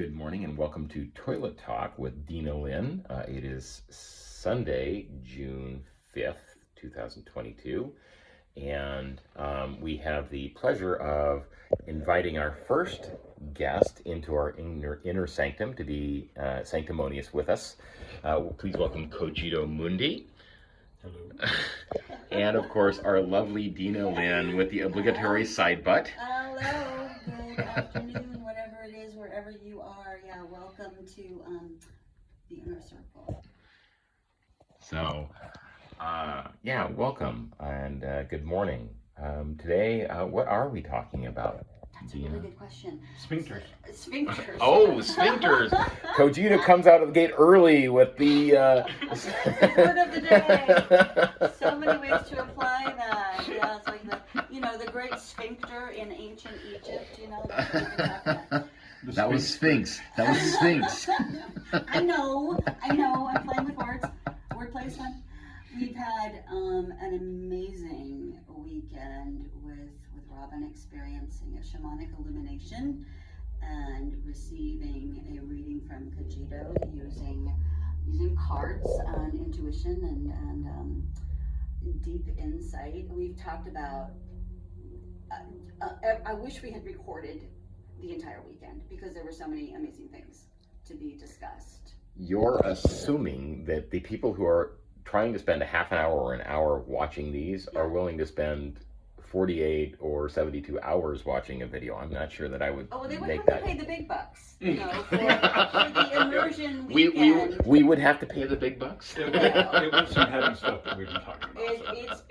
Good morning and welcome to Toilet Talk with Dina Lynn. It is Sunday, June 5th, 2022, and we have the pleasure of inviting our first guest into our Inner Sanctum to be sanctimonious with us. Please welcome Cogito Mundi. Hello. And of course, our lovely Dina Lynn with the obligatory side butt. Hello, good afternoon, whatever it is, wherever you are. Yeah, welcome to the Inner Circle. So, welcome and good morning. Today, what are we talking about? That's a really good question. Sphincters. Sphincters. Oh, sphincters. Cogito comes out of the gate early with the word of the day. So many ways to apply that. Yeah, it's like the great sphincter in ancient Egypt. That's what we've been talking about. That was Sphinx. That was Sphinx. I know. I'm playing with words. Wordplay is fun. We've had an amazing weekend with Robin experiencing a shamanic illumination and receiving a reading from Cogito using cards and intuition and deep insight. We've talked about. I wish we had recorded the entire weekend because there were so many amazing things to be discussed. You're assuming that the people who are trying to spend a half an hour or an hour watching these are willing to spend 48 or 72 hours watching a video. I'm not sure that I would. Oh, well, they would make have that. to pay the big bucks, for the immersion weekend. We would have to pay the big bucks. It was some heavy stuff that we've been talking about. It's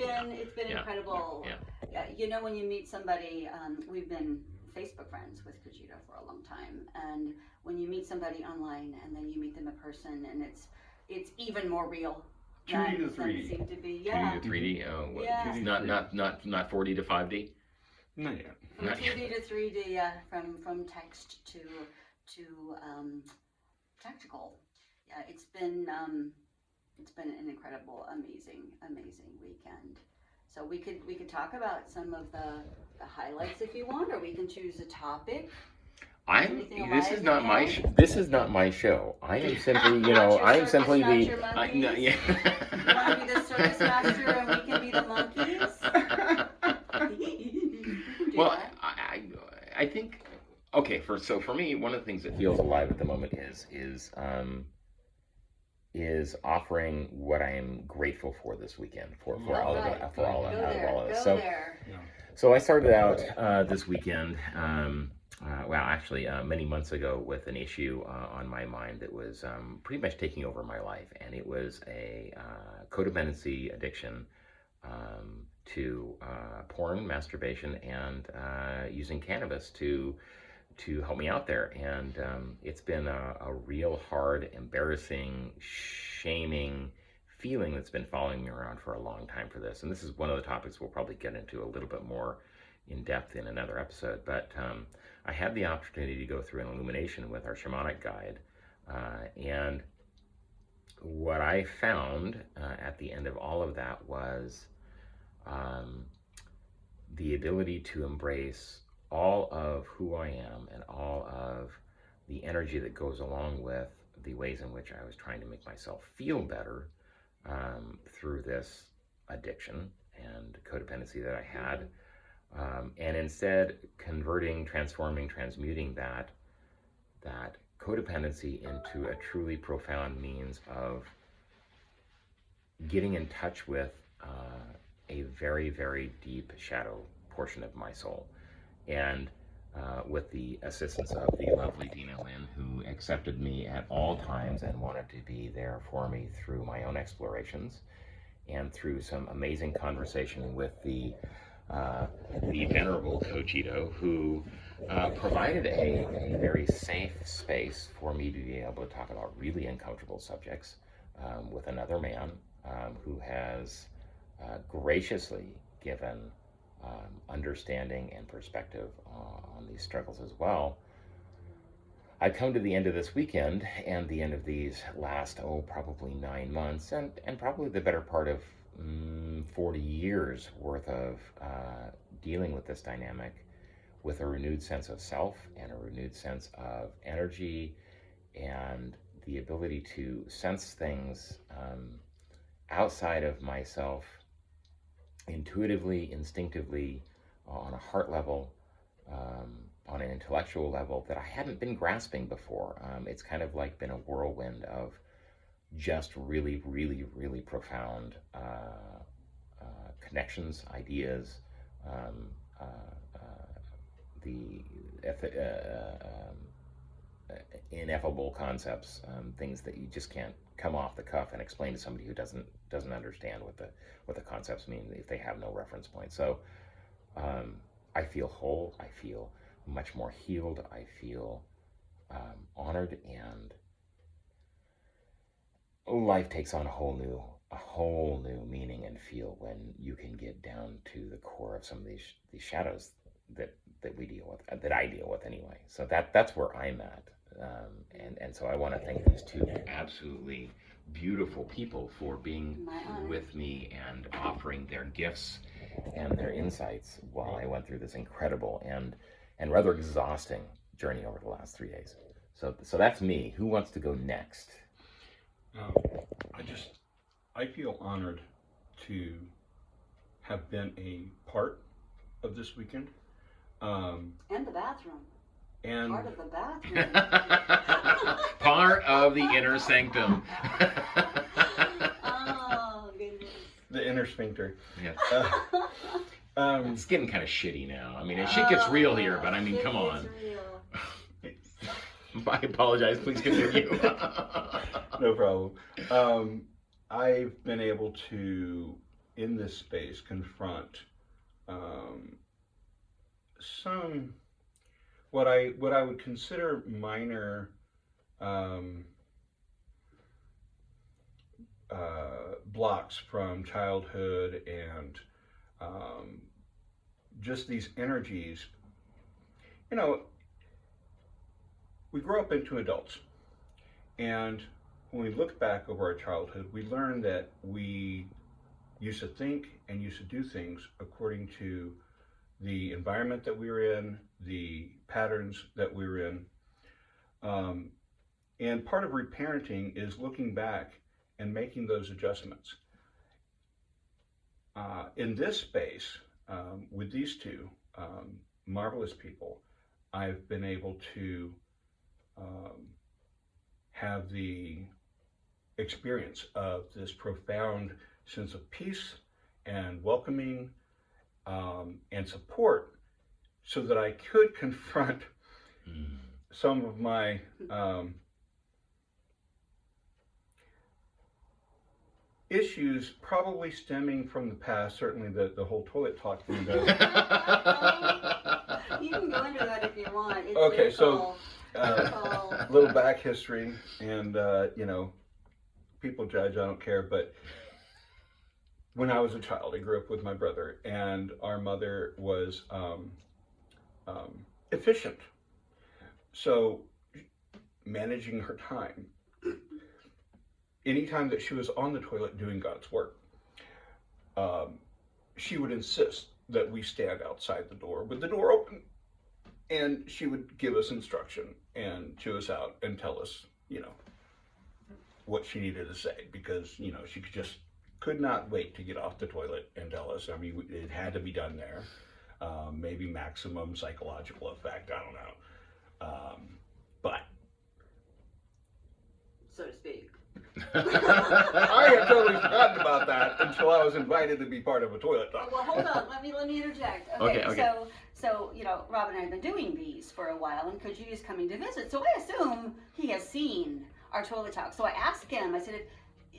been incredible. Yeah. When you meet somebody, we've been Facebook friends with Cogito for a long time, and when you meet somebody online and then you meet them in person, and it's even more real. 2D to 3D. It seemed to be, 2D to 3D. Oh, what? Yeah. Not 4D to 5D. Not yet. From 2D to 3D, yeah, from text to tactical. Yeah, it's been an incredible, amazing weekend. So we could talk about some of the highlights if you want, or we can choose a topic. This is not my show. I am simply, I am simply the. You want to be the circus master and we can be the monkeys? Well, I think. Okay, for me, one of the things that feels alive at the moment is offering what I am grateful for this weekend for all of it. So I started out this weekend. Many months ago, with an issue on my mind that was pretty much taking over my life, and it was a codependency addiction to porn, masturbation, and using cannabis to help me out there. And it's been a real hard, embarrassing, shaming feeling that's been following me around for a long time for this. And this is one of the topics we'll probably get into a little bit more in depth in another episode. But I had the opportunity to go through an illumination with our shamanic guide. And what I found at the end of all of that was the ability to embrace all of who I am and all of the energy that goes along with the ways in which I was trying to make myself feel better through this addiction and codependency that I had. And instead converting, transforming, transmuting that codependency into a truly profound means of getting in touch with a very, very deep shadow portion of my soul. And with the assistance of the lovely Dina Lynn, who accepted me at all times and wanted to be there for me through my own explorations, and through some amazing conversation with the venerable Cogito, who provided a very safe space for me to be able to talk about really uncomfortable subjects with another man who has graciously given understanding and perspective on these struggles as well. I've come to the end of this weekend and the end of these last, probably 9 months, and probably the better part of 40 years worth of dealing with this dynamic, with a renewed sense of self and a renewed sense of energy and the ability to sense things outside of myself intuitively, instinctively, on a heart level, on an intellectual level that I hadn't been grasping before. It's kind of like been a whirlwind of just really, really, really profound connections, ideas, uh, the ineffable concepts, things that you just can't come off the cuff and explain to somebody who doesn't understand what the concepts mean if they have no reference point. So I feel whole. I feel much more healed. I feel honored, and life takes on a whole new meaning and feel when you can get down to the core of some of these shadows that we deal with, that I deal with anyway. So that's where I'm at, and so I want to thank these two absolutely beautiful people for being with me and offering their gifts and their insights while I went through this incredible and rather exhausting journey over the last 3 days. So that's me. Who wants to go next? I feel honored to have been a part of this weekend. And the bathroom. And part of the bathroom. Part of the inner sanctum. Oh, goodness. The inner sphincter. Yeah. It's getting kind of shitty now. I mean, shit gets real here, but I mean, come on. I apologize. Please continue. No problem. I've been able to, in this space, confront some what I would consider minor blocks from childhood and just these energies. You know, we grow up into adults, and when we look back over our childhood, we learn that we used to think and used to do things according to the environment that we were in, the patterns that we were in. And part of reparenting is looking back and making those adjustments. In this space, with these two marvelous people, I've been able to have the experience of this profound sense of peace and welcoming and support, so that I could confront some of my issues, probably stemming from the past. Certainly the whole toilet talk thing does. You can go into that if you want. It's Okay, so a little back history, and you know, people judge, I don't care, but when I was a child, I grew up with my brother, and our mother was efficient. So managing her time, anytime that she was on the toilet doing God's work, she would insist that we stand outside the door with the door open, and she would give us instruction and chew us out and tell us, you know, what she needed to say, because, you know, she could not wait to get off the toilet and tell us. I mean, it had to be done there. Maybe maximum psychological effect, I don't know. But so to speak. I had totally forgotten about that until I was invited to be part of a toilet talk. Well, hold on. Let me interject. Okay. So you know, Rob and I have been doing these for a while, and Cogito is coming to visit. So I assume he has seen our toilet talk. So I asked him. I said,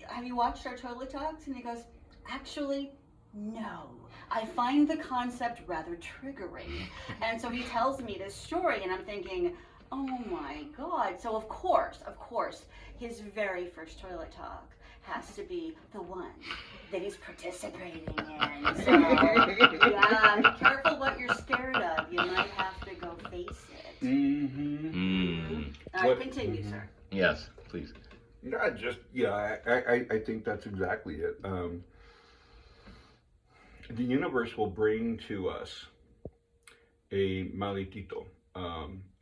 "Have you watched our toilet talks?" And he goes, "Actually, no. I find the concept rather triggering." And so he tells me this story, and I'm thinking, oh my God. So of course, his very first toilet talk has to be the one that he's participating in. So yeah, be careful what you're scared of. You might have to go face it. All right, continue, sir. Yes, please. I think that's exactly it. The universe will bring to us a malitito,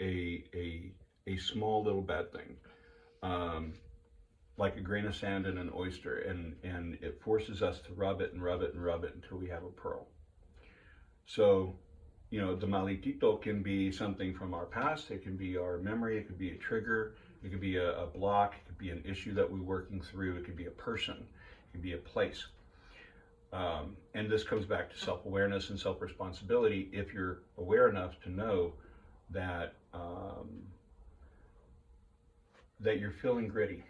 a small little bad thing, like a grain of sand in an oyster, and it forces us to rub it and rub it and rub it until we have a pearl. So, the malitito can be something from our past, it can be our memory, it could be a trigger, it could be a block, it could be an issue that we're working through, it could be a person, it could be a place. And this comes back to self-awareness and self-responsibility. If you're aware enough to know that that you're feeling gritty,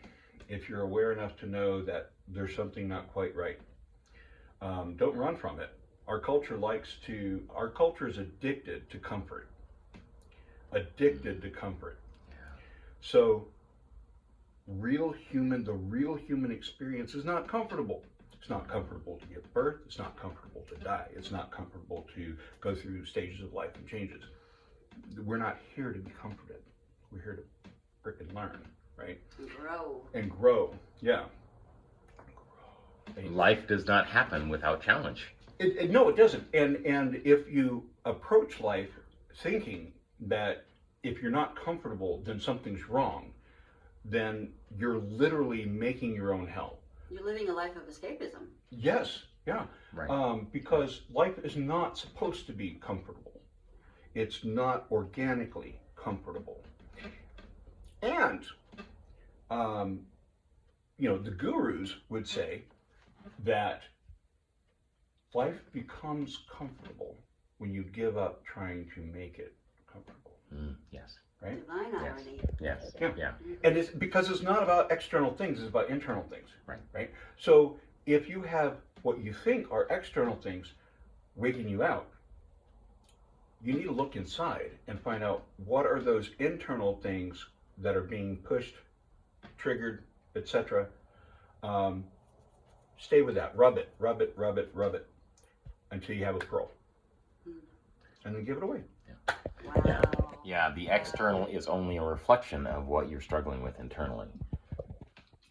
if you're aware enough to know that there's something not quite right, don't run from it. Our culture is addicted to comfort. Addicted to comfort. So the real human experience is not comfortable. It's not comfortable to give birth. It's not comfortable to die. It's not comfortable to go through stages of life and changes. We're not here to be comforted. We're here to frickin' learn, right? And grow. Yeah. Life does not happen without challenge. No, it doesn't. And if you approach life thinking that if you're not comfortable, then something's wrong, then you're literally making your own hell. You're living a life of escapism. Yes, yeah. Right. Because life is not supposed to be comfortable. It's not organically comfortable. And, the gurus would say that life becomes comfortable when you give up trying to make it comfortable. Yes. Right? Divine irony. Yes. Yeah. Yeah. And it's because it's not about external things, it's about internal things. Right. Right? So if you have what you think are external things waking you out, you need to look inside and find out what are those internal things that are being pushed, triggered, etc. Stay with that. Rub it, rub it, rub it, rub it until you have a pearl. And then give it away. Wow. Yeah, the external is only a reflection of what you're struggling with internally.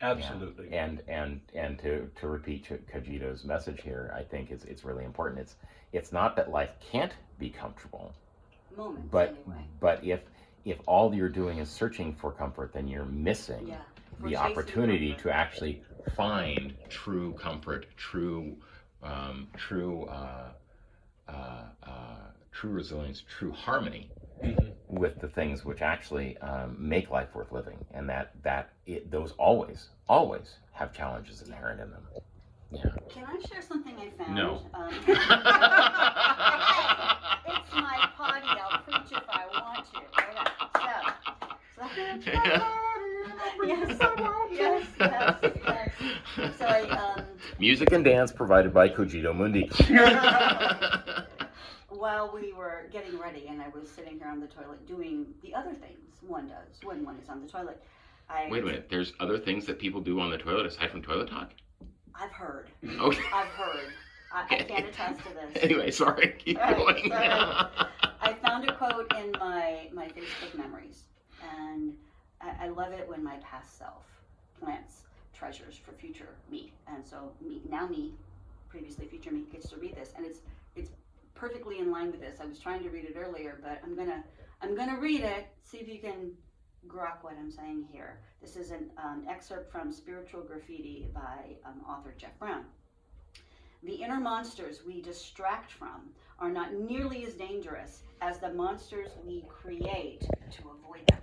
Absolutely. Yeah. And to repeat Cogito's message here, I think it's really important. It's not that life can't be comfortable. Moments, But anyway. if all you're doing is searching for comfort, then you're missing the opportunity to actually find true comfort, true resilience, true harmony with the things which actually make life worth living, and those always have challenges inherent in them. Yeah. Can I share something I found? No. It's my potty. I'll preach if I want to. Yes. So Music and dance provided by Cogito Mundi. while we were getting ready and I was sitting here on the toilet doing the other things one does when one is on the toilet. Wait a minute, there's other things that people do on the toilet aside from toilet talk? I've heard. Okay. I've heard. I can't attest to this. Anyway, sorry, keep going. I found a quote in my Facebook memories, and I love it when my past self plants treasures for future me. And so me, previously future me, gets to read this, and it's perfectly in line with this. I was trying to read it earlier, but I'm gonna read it. See if you can grok what I'm saying here. This is an excerpt from Spiritual Graffiti by author Jeff Brown. The inner monsters we distract from are not nearly as dangerous as the monsters we create to avoid them.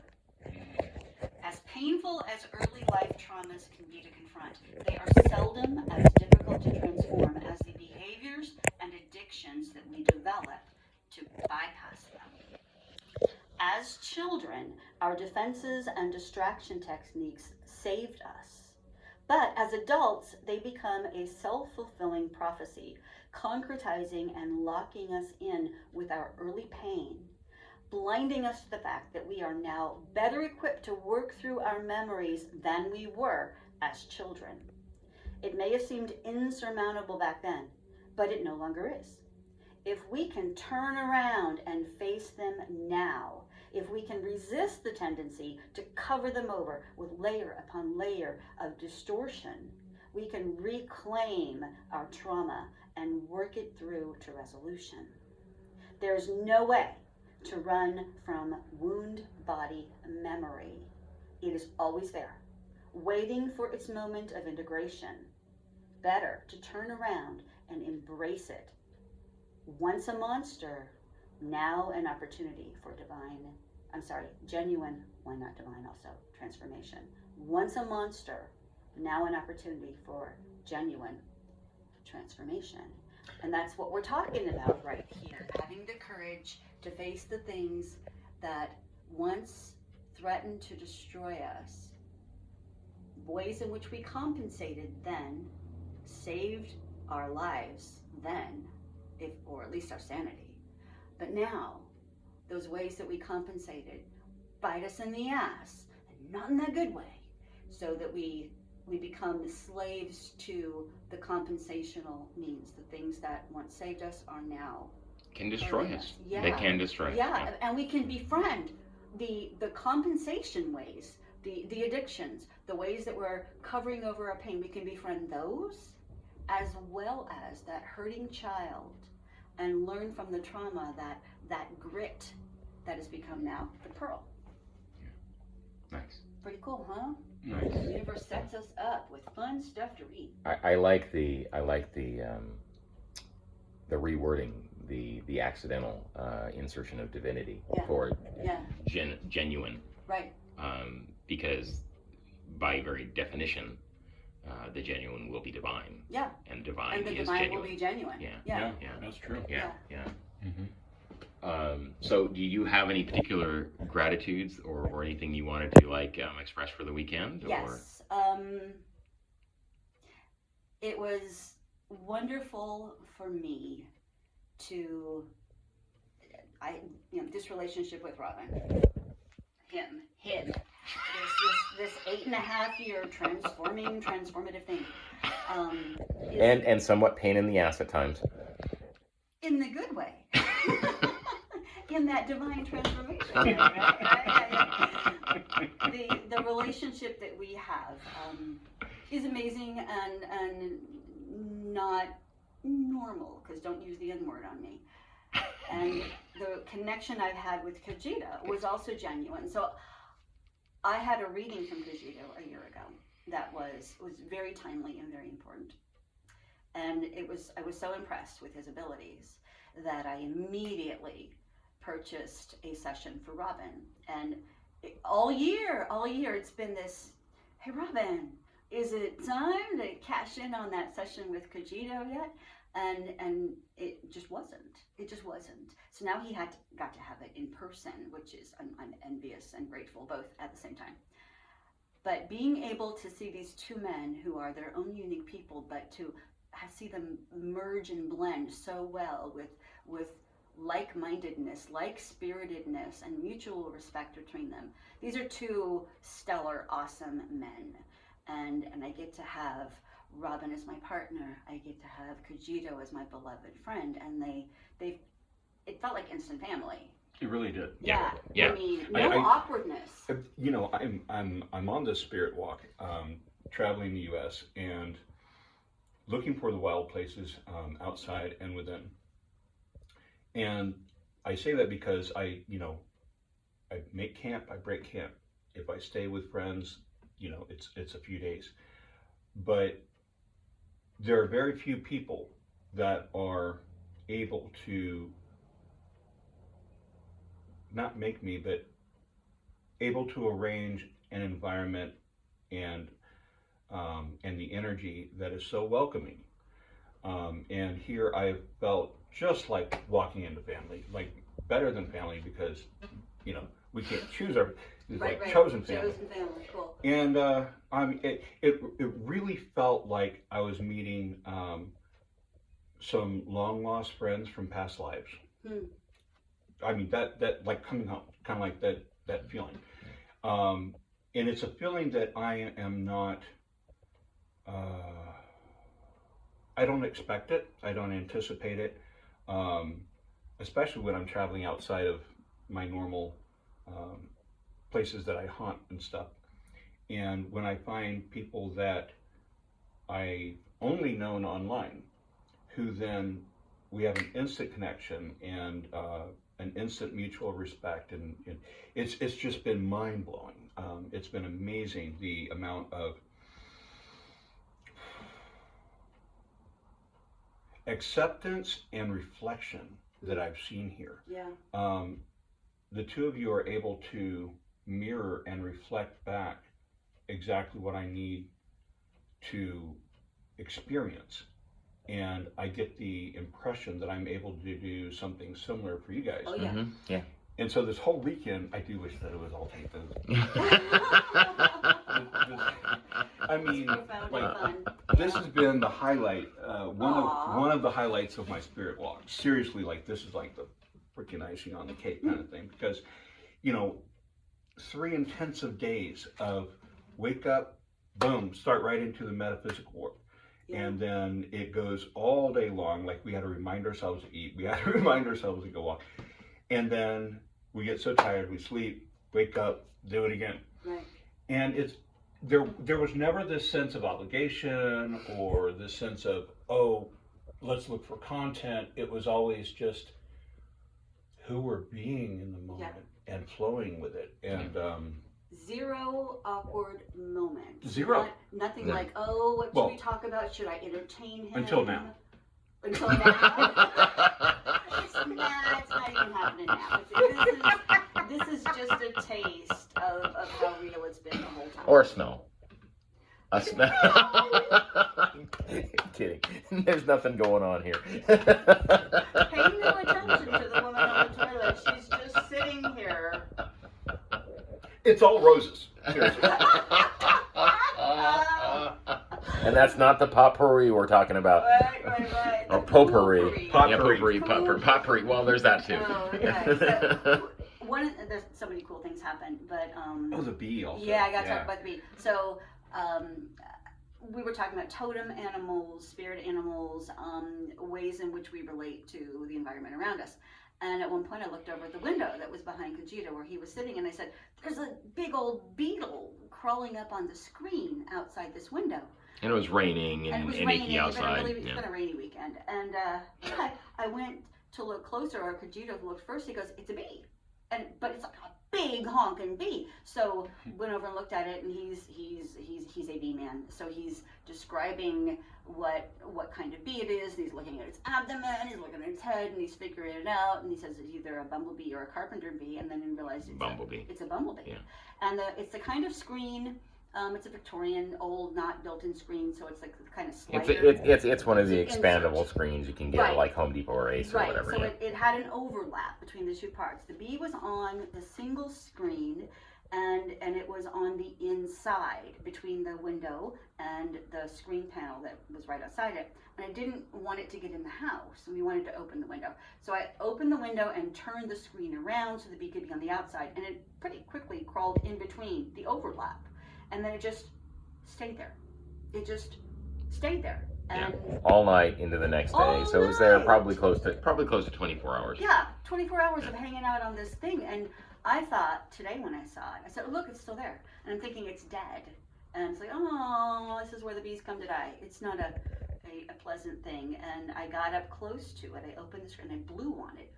As painful as early life traumas can be to confront, they are seldom as difficult to transform as the behaviors and addictions that we develop to bypass them. As children, our defenses and distraction techniques saved us. But as adults, they become a self-fulfilling prophecy, concretizing and locking us in with our early pain, blinding us to the fact that we are now better equipped to work through our memories than we were as children. It may have seemed insurmountable back then, but it no longer is. If we can turn around and face them now, if we can resist the tendency to cover them over with layer upon layer of distortion, we can reclaim our trauma and work it through to resolution. There's no way to run from wound body memory. It is always there, waiting for its moment of integration. Better to turn around and embrace it. Once a monster, now an opportunity for genuine, why not divine also, transformation. Once a monster, now an opportunity for genuine transformation. And that's what we're talking about right here. Having the courage to face the things that once threatened to destroy us, ways in which we compensated then, saved our lives then, or at least our sanity. But now, those ways that we compensated bite us in the ass, and not in a good way, so that we become slaves to the compensational means. The things that once saved us are now can destroy us. Yeah. They can destroy us. Yeah, and we can befriend the compensation ways, the addictions, the ways that we're covering over our pain. We can befriend those, as well as that hurting child, and learn from the trauma that grit that has become now the pearl. Yeah. Nice. Pretty cool, huh? Nice. The universe sets us up with fun stuff to read. I like the rewording, the accidental insertion of divinity for genuine. Right. Because by very definition, the genuine will be divine. Yeah. And divine and the is divine genuine. will be genuine. Yeah. That's true. Yeah. So do you have any particular gratitudes or anything you wanted to express for the weekend? Yes. It was wonderful for me to this relationship with Robin. Him. This 8.5 year transformative thing. And somewhat pain in the ass at times. In the good way. In that divine transformation way, right? The relationship that we have is amazing and not normal, because don't use the N word on me. And the connection I've had with Cogito was also genuine. So I had a reading from Cogito a year ago that was very timely and very important. And I was so impressed with his abilities that I immediately purchased a session for Robin. And all year, it's been this, hey Robin, is it time to cash in on that session with Cogito yet? And it just wasn't. So now he got to have it in person, which is, I'm envious and grateful both at the same time. But being able to see these two men who are their own unique people, but to see them merge and blend so well with like-mindedness, like-spiritedness, and mutual respect between them. These are two stellar, awesome men. And I get to have Robin as my partner. I get to have Cogito as my beloved friend. And it felt like instant family. It really did. Yeah. I mean, no awkwardness. I'm on this spirit walk, traveling the U.S. and looking for the wild places outside and within. And I say that because I make camp, I break camp. If I stay with friends, it's a few days. But there are very few people that are able to not make me, but able to arrange an environment and the energy that is so welcoming. And here I felt just like walking into family, like better than family, because we can't choose our chosen family. Chosen family, cool. And it really felt like I was meeting some long lost friends from past lives. I mean that like coming home, kind of like that feeling. And it's a feeling that I am not. I don't expect it. I don't anticipate it. Especially when I'm traveling outside of my normal places that I haunt and stuff. And when I find people that I only known online, who then we have an instant connection, and an instant mutual respect, and it's just been mind blowing. It's been amazing the amount of acceptance and reflection that I've seen here. Yeah. The two of you are able to mirror and reflect back exactly what I need to experience. And I get the impression that I'm able to do something similar for you guys. Oh, yeah. Mm-hmm. Yeah. And so this whole weekend, I do wish that it was all taken. I mean, Profoundly like, fun. this has been the highlight, one of the highlights of my spirit walk. Seriously, like, this is like the freaking icing on the cake kind of thing, because, you know, 3 intensive days of wake up, boom, start right into the metaphysical work. Yeah. And then it goes all day long. Like, we had to remind ourselves to eat. We had to remind ourselves to go walk. And then we get so tired, we sleep, wake up, do it again. Right. And it's there was never this sense of obligation or this sense of, oh, let's look for content. It was always just who we're being in the moment and flowing with it. And zero awkward moments. Zero. Nothing No. like, oh, what should we talk about? Should I entertain him? Until now. Until now. It's not even happening now. This is just a taste of how real it's been the whole time. Or smell. A smell. Kidding. There's nothing going on here. Pay no attention to the woman on the toilet. She's just sitting here. it's all roses. Seriously. And that's not the potpourri we're talking about. Right. Or potpourri. Potpourri. Yeah, potpourri, potpourri. Well, there's that too. Oh, okay. So, there's so many cool things happen, but Oh, the bee also. yeah, I gotta talk about the bee. So we were talking about totem animals, spirit animals, ways in which we relate to the environment around us. And at one point I looked over at the window that was behind Cogito where he was sitting, and I said, there's a big old beetle crawling up on the screen outside this window. And it was raining And and, it was and raining. icky outside. It's been a rainy weekend. And I went to look closer, or Cogito looked first. He goes, it's a bee. But it's like a big honking bee. So went over and looked at it, and he's a bee man. So he's describing what kind of bee it is, and he's looking at its abdomen, he's looking at its head, and he's figuring it out, and he says it's either a bumblebee or a carpenter bee, and then he realized it's a bumblebee. Yeah. And it's the kind of screen. It's a Victorian, old, not built-in screen, so it's like the kind of slider. It's one of the It's expandable insert. screens you can get Right. at like Home Depot or Ace or Right, whatever. so Yeah. it had an overlap between the two parts. The bee was on the single screen, and it was on the inside between the window and the screen panel that was right outside it. And I didn't want it to get in the house, and we wanted to open the window. So I opened the window and turned the screen around so the bee could be on the outside, and it pretty quickly crawled in between the overlap. And then it just stayed there. It just stayed there. And All night into the next day. All So it was there night. probably close to 24 hours. yeah, 24 hours of hanging out on this thing. And I thought today when I saw it, I said, oh, look, it's still there. And I'm thinking it's dead. And it's like, oh, this is where the bees come to die. It's not a pleasant thing. And I got up close to it. I opened the screen and I blew on it.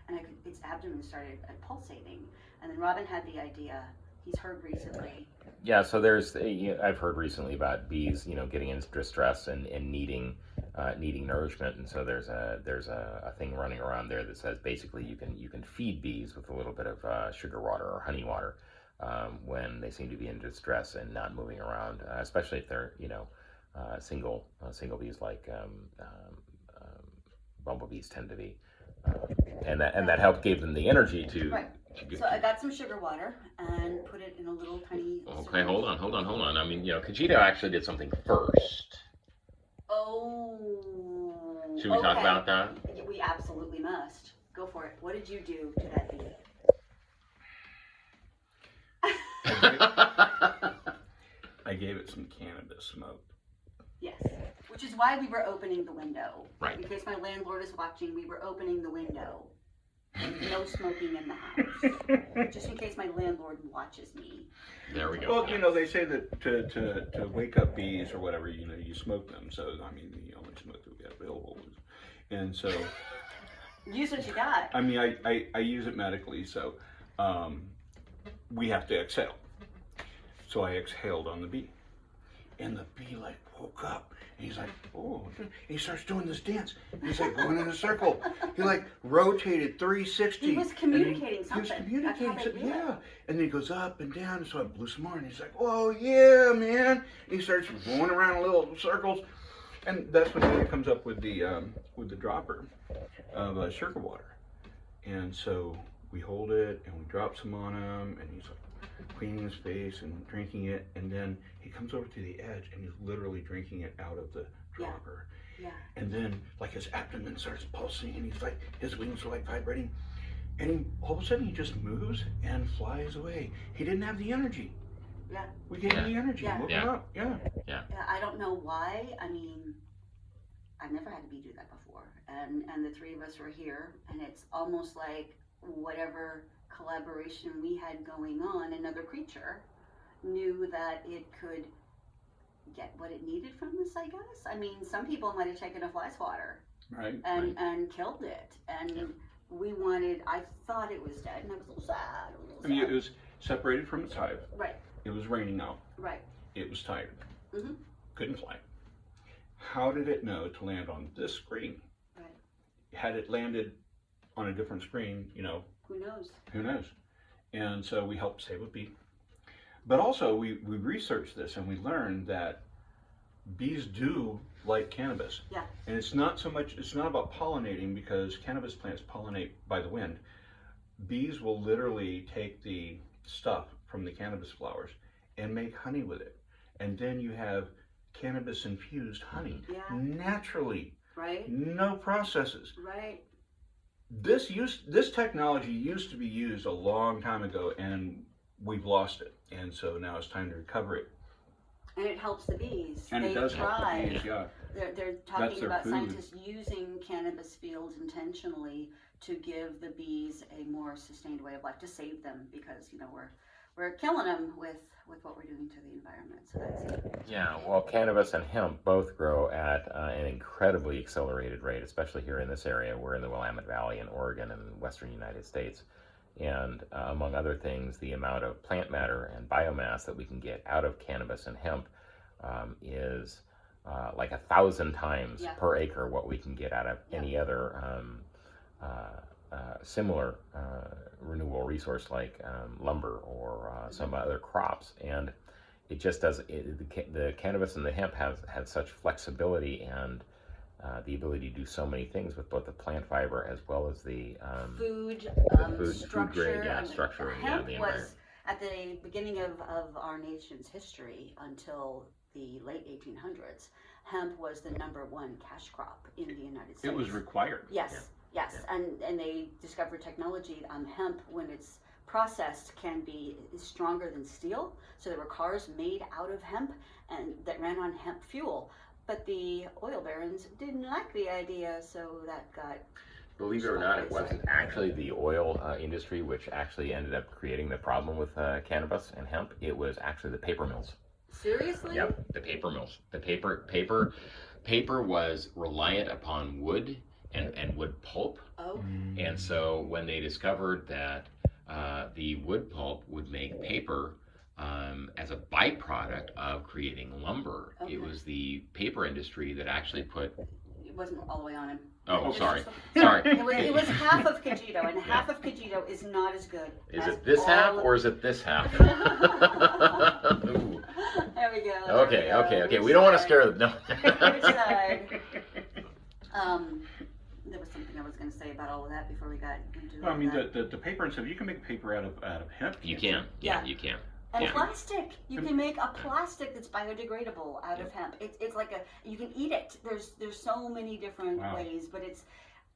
And its abdomen started pulsating. And then Robin had the idea. He's heard recently. Yeah, so I've heard recently about bees, getting into distress and needing nourishment, and so there's a thing running around there that says basically you can feed bees with a little bit of sugar water or honey water when they seem to be in distress and not moving around, especially if they're single bees like bumblebees tend to be, and that helped gave them the energy to. Right. So I got some sugar water and put it in a little tiny. Okay, hold on. I mean, Cogito actually did something first. Oh. Should we talk about that? We absolutely must. Go for it. What did you do to that bee? I gave it some cannabis smoke. Yes. Which is why we were opening the window. Right. In case my landlord is watching, we were opening the window. No smoking in the house. Just in case my landlord watches me. There we go. Well, they say that to wake up bees or whatever, you smoke them. So, I mean, the only smoke that we have available. And so... Use what you got. I mean, I use it medically, so we have to exhale. So I exhaled on the bee. And the bee like woke up. And he's like, oh, and he starts doing this dance. He's like going in a circle. He like rotated 360. He was communicating something. something. He was communicating That's how they something, do it. yeah. And then he goes up and down. So I blew some more. And he's like, oh, yeah, man. And he starts going around in little circles. And that's when he comes up with the dropper of sugar water. And so we hold it and we drop some on him. And he's like cleaning his face and drinking it, and then he comes over to the edge and he's literally drinking it out of the dropper. Yeah. And then like his abdomen starts pulsing and he's like, his wings are like vibrating, and he, all of a sudden he just moves and flies away. He didn't have the energy. Yeah. We gave him the energy. Yeah. Woke him up. Yeah. I don't know why. I mean, I've never had a bee do that before, and the three of us were here, and it's almost like whatever collaboration we had going on, another creature knew that it could get what it needed from this, I guess. I mean, some people might have taken a fly's water and killed it, and we wanted, I thought it was dead, and I was a little sad. I mean, it was separated from its hive. Right. It was raining out. Right. It was tired. Mm-hmm. Couldn't fly. How did it know to land on this screen? Right. Had it landed on a different screen, you know, Who knows? who knows? And so we helped save a bee. But also we researched this and we learned that bees do like cannabis. Yeah. And it's not about pollinating, because cannabis plants pollinate by the wind. Bees will literally take the stuff from the cannabis flowers and make honey with it. And then you have cannabis infused honey. Yeah. Naturally. Right. No processes. Right. This technology used to be used a long time ago, and we've lost it. And so now it's time to recover it. And it helps the bees. And they it does help the bees, thrive. yeah. They're That's talking their about food. scientists using cannabis fields intentionally to give the bees a more sustained way of life, to save them, because we're killing them with what we're doing to the environment. So that's Yeah, well, cannabis and hemp both grow at an incredibly accelerated rate, especially here in this area. We're in the Willamette Valley in Oregon and western United States. And among other things, the amount of plant matter and biomass that we can get out of cannabis and hemp is like 1,000 times per acre what we can get out of any other similar renewable resource like lumber or some other crops. And it just does, the cannabis and the hemp have such flexibility and the ability to do so many things with both the plant fiber as well as the food food grade, structure, and hemp the was environment. at the beginning of our nation's history until the late 1800s. Hemp was the #1 cash crop in the United States. It was required. Yes. And they discovered technology on hemp, when it's processed, can be stronger than steel. So there were cars made out of hemp and that ran on hemp fuel. But the oil barons didn't like the idea, so that got... Believe it or not, it wasn't actually the oil industry which actually ended up creating the problem with cannabis and hemp. It was actually the paper mills. Seriously? Yep, the paper mills. The paper was reliant upon wood and wood pulp. Oh. And so when they discovered that the wood pulp would make paper as a byproduct of creating lumber, Okay. it was the paper industry that actually put... It wasn't all the way on him. Oh, sorry. It was half of Cogito, and half of Cogito is not as good. Is as it this half or is it this half? Ooh. There we go. Okay. We don't want to scare them. No. Which side? There was something I was going to say about all of that before we got into I mean, that. the paper and stuff, you can make paper out of hemp. You can. Yeah, you can. And Yeah. plastic. You can make a plastic that's biodegradable out of hemp. It's like you can eat it. There's so many different ways, but it's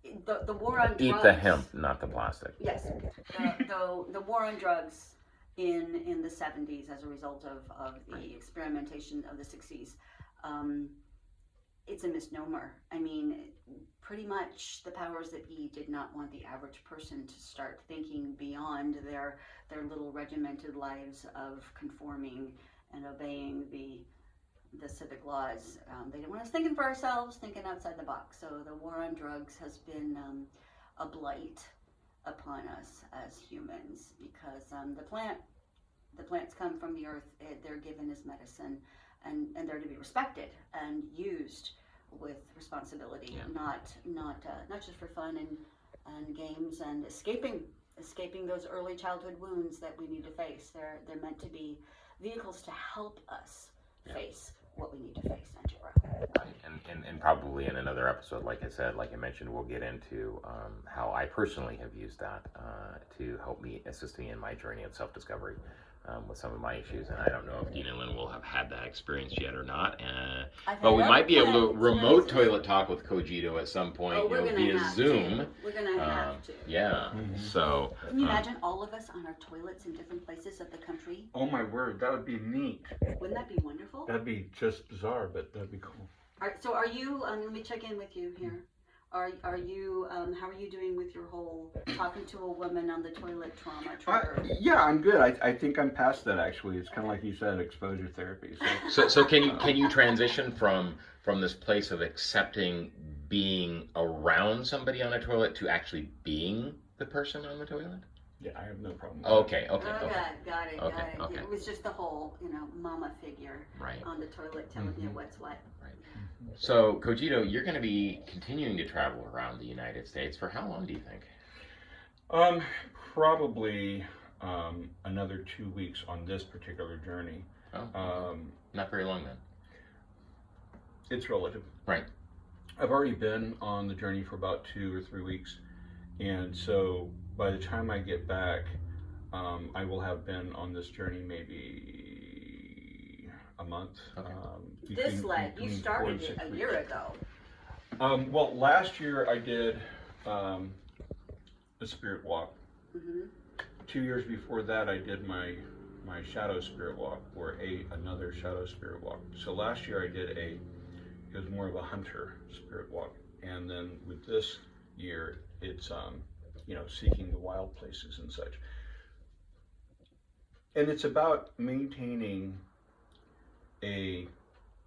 the war on drugs. Eat the hemp, not the plastic. Yes. The war on drugs in the 70s as a result of the experimentation of the 60s. It's a misnomer. I mean, pretty much the powers that be did not want the average person to start thinking beyond their little regimented lives of conforming and obeying the civic laws. They didn't want us thinking for ourselves, thinking outside the box. So the war on drugs has been a blight upon us as humans, because the plants come from the earth. They're given as medicine, and they're to be respected and used with responsibility, not just for fun and games and escaping those early childhood wounds that we need to face. They're meant to be vehicles to help us face what we need to face and to grow. Right. And probably in another episode, like I said, like I mentioned, we'll get into how I personally have used that to help me, assist me in my journey of self-discovery with some of my issues. And I don't know if Dean and Lynn will have had that experience yet or not. But we might be able to remote toilet talk with Cogito at some point, via Zoom. We're going to have to. Yeah. So. Can you imagine all of us on our toilets in different places of the country? Oh my word, that would be neat. Wouldn't that be wonderful? That'd be just bizarre, but that'd be cool. So are you, let me check in with you here. Are you, how are you doing with your whole talking to a woman on the toilet trauma trigger? Yeah, I'm good. I think I'm past that, actually. It's kind of like you said, exposure therapy. So can you transition from this place of accepting being around somebody on a toilet to actually being the person on the toilet? Yeah, I have no problem with Okay. Got it. Okay. It was just the whole, mama figure on the toilet telling you what's what. Right. So, Cogito, you're going to be continuing to travel around the United States for how long, do you think? Probably another 2 weeks on this particular journey. Oh, not very long then. It's relative. Right. I've already been on the journey for about 2 or 3 weeks, and so by the time I get back, I will have been on this journey maybe a month. Okay. You started it a year ago. Well, last year I did a spirit walk. Mm-hmm. 2 years before that, I did my shadow spirit walk, or another shadow spirit walk. So last year I did it was more of a hunter spirit walk, and then with this year it's seeking the wild places and such. And it's about maintaining a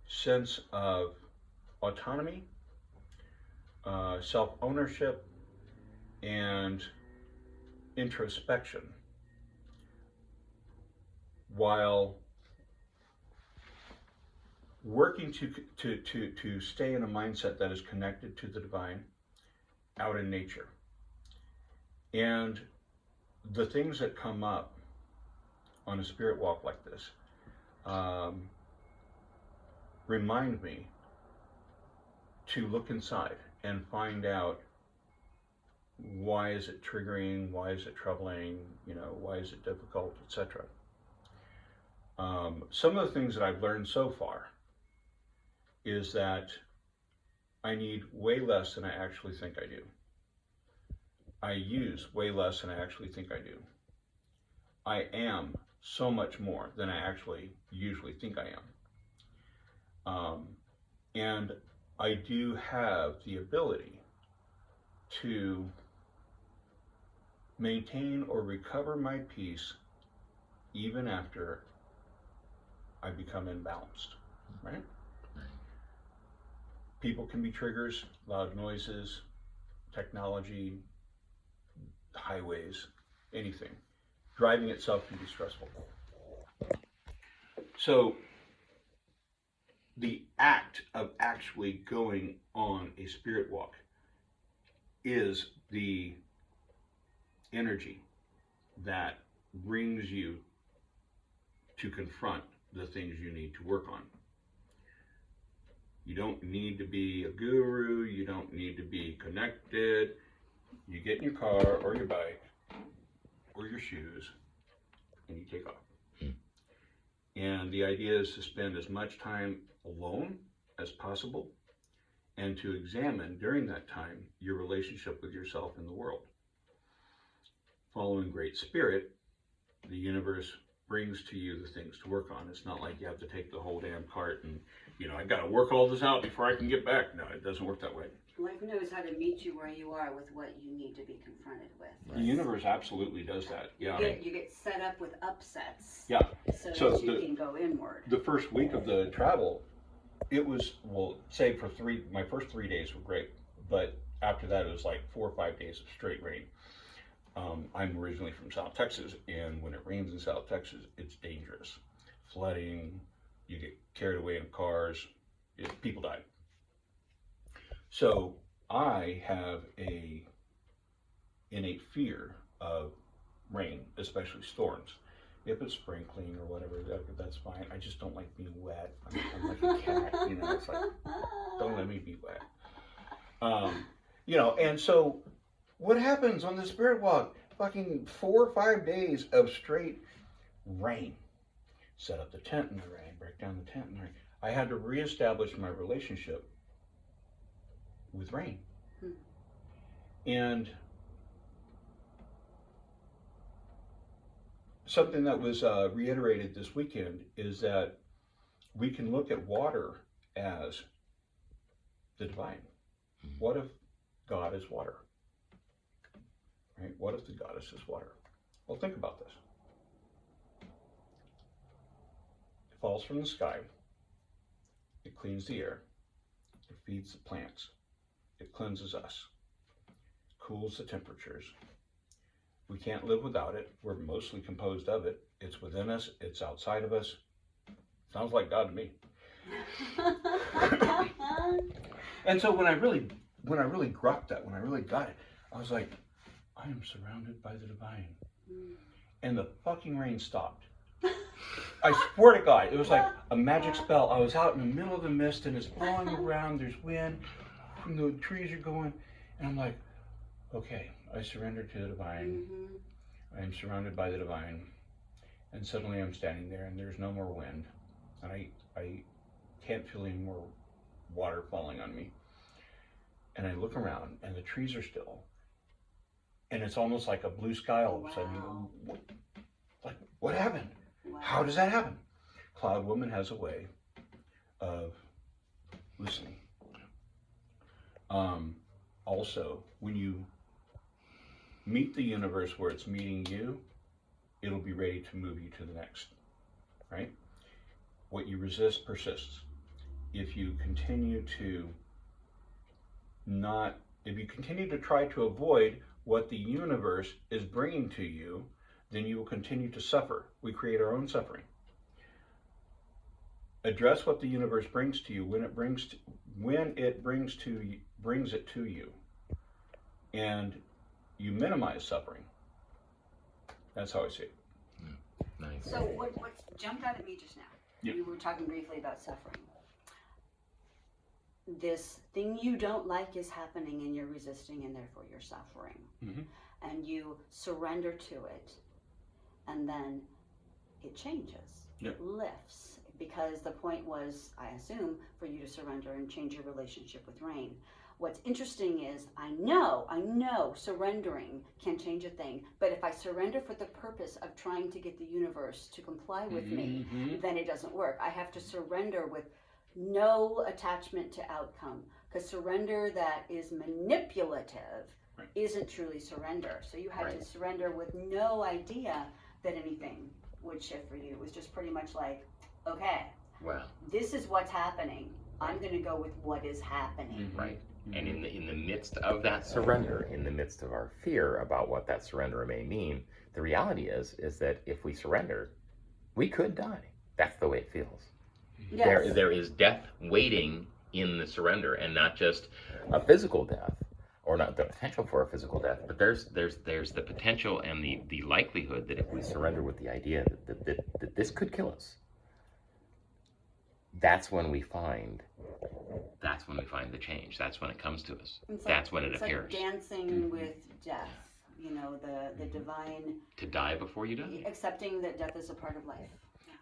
sense of autonomy, self-ownership, and introspection, while working to stay in a mindset that is connected to the divine out in nature. And the things that come up on a spirit walk like this remind me to look inside and find out, why is it triggering, why is it troubling, why is it difficult, etc. Some of the things that I've learned so far is that I need way less than I actually think I do. I use way less than I actually think I do. I am so much more than I actually usually think I am. And I do have the ability to maintain or recover my peace even after I become imbalanced, right? People can be triggers, loud noises, technology, highways, anything. Driving itself can be stressful. So the act of actually going on a spirit walk is the energy that brings you to confront the things you need to work on. You don't need to be a guru, you don't need to be connected. You get in your car or your bike or your shoes and you take off. And the idea is to spend as much time alone as possible and to examine during that time your relationship with yourself and the world. Following Great Spirit, the universe brings to you the things to work on. It's not like you have to take the whole damn cart and, I got to work all this out before I can get back. No, it doesn't work that way. Life knows how to meet you where you are with what you need to be confronted with. The universe absolutely does that. Yeah. You get set up with upsets. Yeah. So that you can go inward. The first week of the travel, it was, save for my first 3 days were great, but after that, it was like 4 or 5 days of straight rain. I'm originally from South Texas, and when it rains in South Texas, it's dangerous. Flooding, you get carried away in cars, people die. So I have a innate fear of rain, especially storms. If it's sprinkling or whatever, that's fine. I just don't like being wet. I'm like a cat, you know. It's like, don't let me be wet. You know, and so what happens on the spirit walk? Fucking 4 or 5 days of straight rain. Set up the tent in the rain, break down the tent in the rain. I had to reestablish my relationship with rain. And something that was reiterated this weekend is that we can look at water as the divine. What if God is water? Right? What if the goddess is water? Well, think about this. It falls from the sky. It cleans the air. It feeds the plants. It cleanses us. Cools the temperatures. We can't live without it. We're mostly composed of it. It's within us. It's outside of us. Sounds like God to me. And so when I really grukked that, when I really got it, I was like, I am surrounded by the divine. And the fucking rain stopped. I swear to God, it was like a magic spell. I was out in the middle of the mist and it's blowing around, there's wind, and the trees are going, and I'm like, okay, I surrender to the divine. I am surrounded by the divine. And suddenly I'm standing there and there's no more wind. And I can't feel any more water falling on me. And I look around and the trees are still. And it's almost like a blue sky all of a sudden. Wow. You go, what happened? Wow. How does that happen? Cloud Woman has a way of listening. Also, when you meet the universe where it's meeting you, it'll be ready to move you to the next, right? What you resist persists. If you continue to try to avoid what the universe is bringing to you, then you will continue to suffer. We create our own suffering. Address what the universe brings to you when it brings it to you, and you minimize suffering. That's how I see it. Nice. So what jumped out at me just now, you were talking briefly about suffering. This thing you don't like is happening and you're resisting and therefore you're suffering. And you surrender to it and then it changes. It lifts. Because the point was, I assume, for you to surrender and change your relationship with rain. What's interesting is, I know surrendering can change a thing, but if I surrender for the purpose of trying to get the universe to comply with me, then it doesn't work. I have to surrender with no attachment to outcome, because surrender that is manipulative isn't truly surrender. So you had to surrender with no idea that anything would shift for you. It was just pretty much like, okay, this is what's happening. I'm going to go with what is happening. Right. And in the midst of that surrender, in the midst of our fear about what that surrender may mean, the reality is that if we surrender, we could die. That's the way it feels. Yes. There is death waiting in the surrender, and not just a physical death, or not the potential for a physical death, but there's the potential and the likelihood that if we surrender with the idea that this could kill us, that's when we find the change. That's when it comes to us. That's when it appears. Like dancing with death, you know, the divine. To die before you die. Accepting that death is a part of life.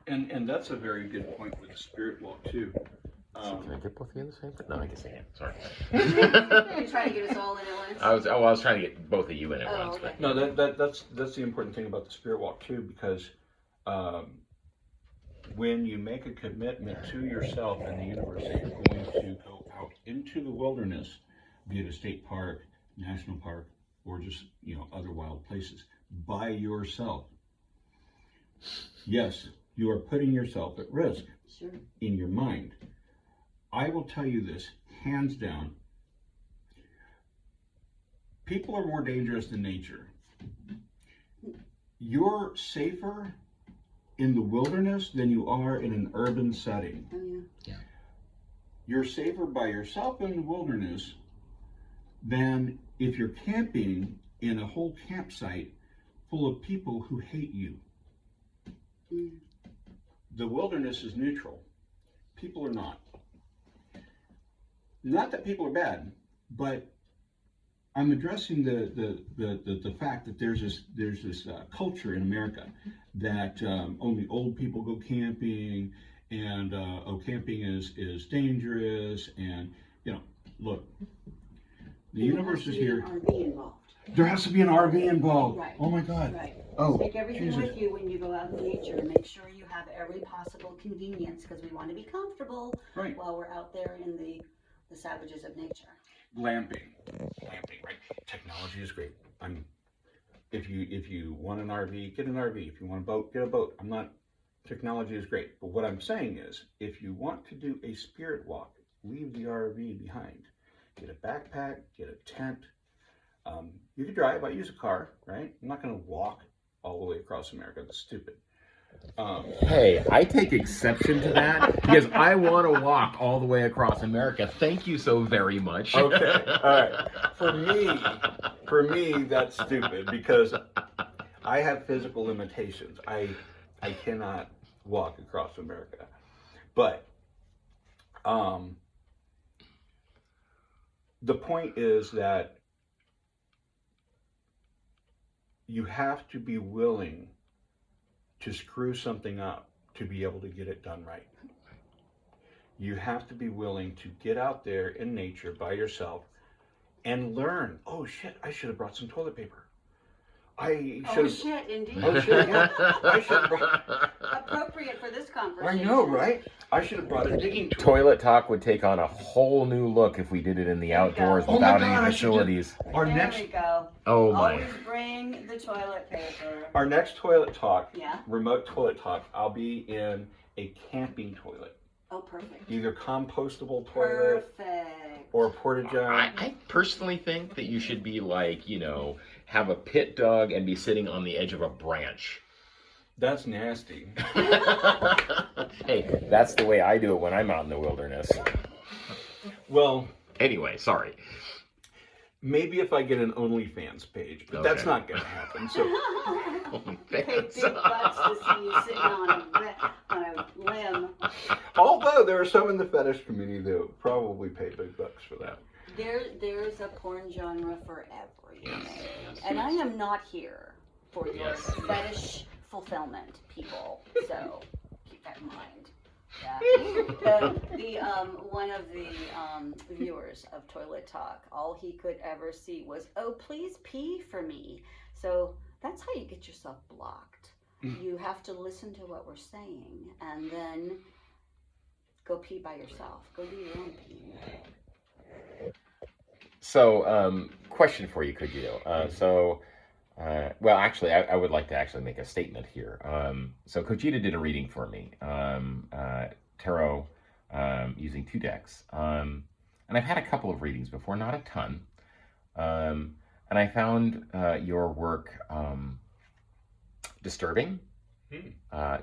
And that's a very good point with the spirit walk too. Can I get both of you in the same? No, I guess I can. Sorry. You're trying to get us all in at once? I was trying to get both of you in at once. Okay. But No, that's the important thing about the spirit walk too, because when you make a commitment to yourself and the universe that you're going to go out into the wilderness, be it a state park, national park, or just other wild places, by yourself. Yes, you are putting yourself at risk in your mind. I will tell you this, hands down, People are more dangerous than nature. You're safer in the wilderness than you are in an urban setting. Oh, yeah. Yeah. You're safer by yourself in the wilderness than if you're camping in a whole campsite full of people who hate you. Mm. The wilderness is neutral. People are not. Not that people are bad, but I'm addressing the fact that there's this culture in America that only old people go camping, and camping is dangerous, and look, the universe is here. RV involved. There has to be an RV involved. Right. Oh my God. Right. Oh, Take everything Jesus. with you when you go out in nature. Make sure you have every possible convenience because we want to be comfortable Right. while we're out there in the savages of nature. Glamping, right? Technology is great. If you want an RV, get an RV. If you want a boat, get a boat. Technology is great. But what I'm saying is, if you want to do a spirit walk, leave the RV behind. Get a backpack, get a tent. You could drive. I use a car, right? I'm not going to walk all the way across America. That's stupid. Hey, I take exception to that because I want to walk all the way across America. Thank you so very much. Okay, all right. For me, that's stupid because I have physical limitations. I cannot walk across America. But the point is that you have to be willing to screw something up to be able to get it done right. You have to be willing to get out there in nature by yourself and learn. Oh shit, I should have brought some toilet paper. I should have. Oh shit, indeed. Oh shit, yeah. I should have brought. Appropriate for this I conversation. know, right? I should have brought a digging tool. Toilet talk would take on a whole new look if we did it in the outdoors Oh my without God, any I should facilities. Our There next, we go. Oh my. Always bring the toilet paper. our next toilet talk, Yeah. remote toilet talk. I'll be in a camping toilet, Oh, perfect. either compostable toilet Perfect. or porta john. I personally think that you should be like, have a pit dog and be sitting on the edge of a branch. That's nasty. Hey, that's the way I do it when I'm out in the wilderness. Well, Anyway, sorry. maybe if I get an OnlyFans page, but that's Okay. not going to happen. So, Pay big bucks to see you sitting on a limb. although there are some in the fetish community that would probably pay big bucks for that. There's a porn genre for everything. And I am not here for your Yes. fetish fulfillment, people. So keep that in mind. Yeah. One of the viewers of Toilet Talk, all he could ever see was, "Oh, please pee for me." So that's how you get yourself blocked. You have to listen to what we're saying and then go pee by yourself. Go do your own pee. So, question for you, Cogito. Well, actually, I would like to actually make a statement here. So Cogito did a reading for me, tarot, using 2 decks. And I've had a couple of readings before, not a ton. And I found your work disturbing,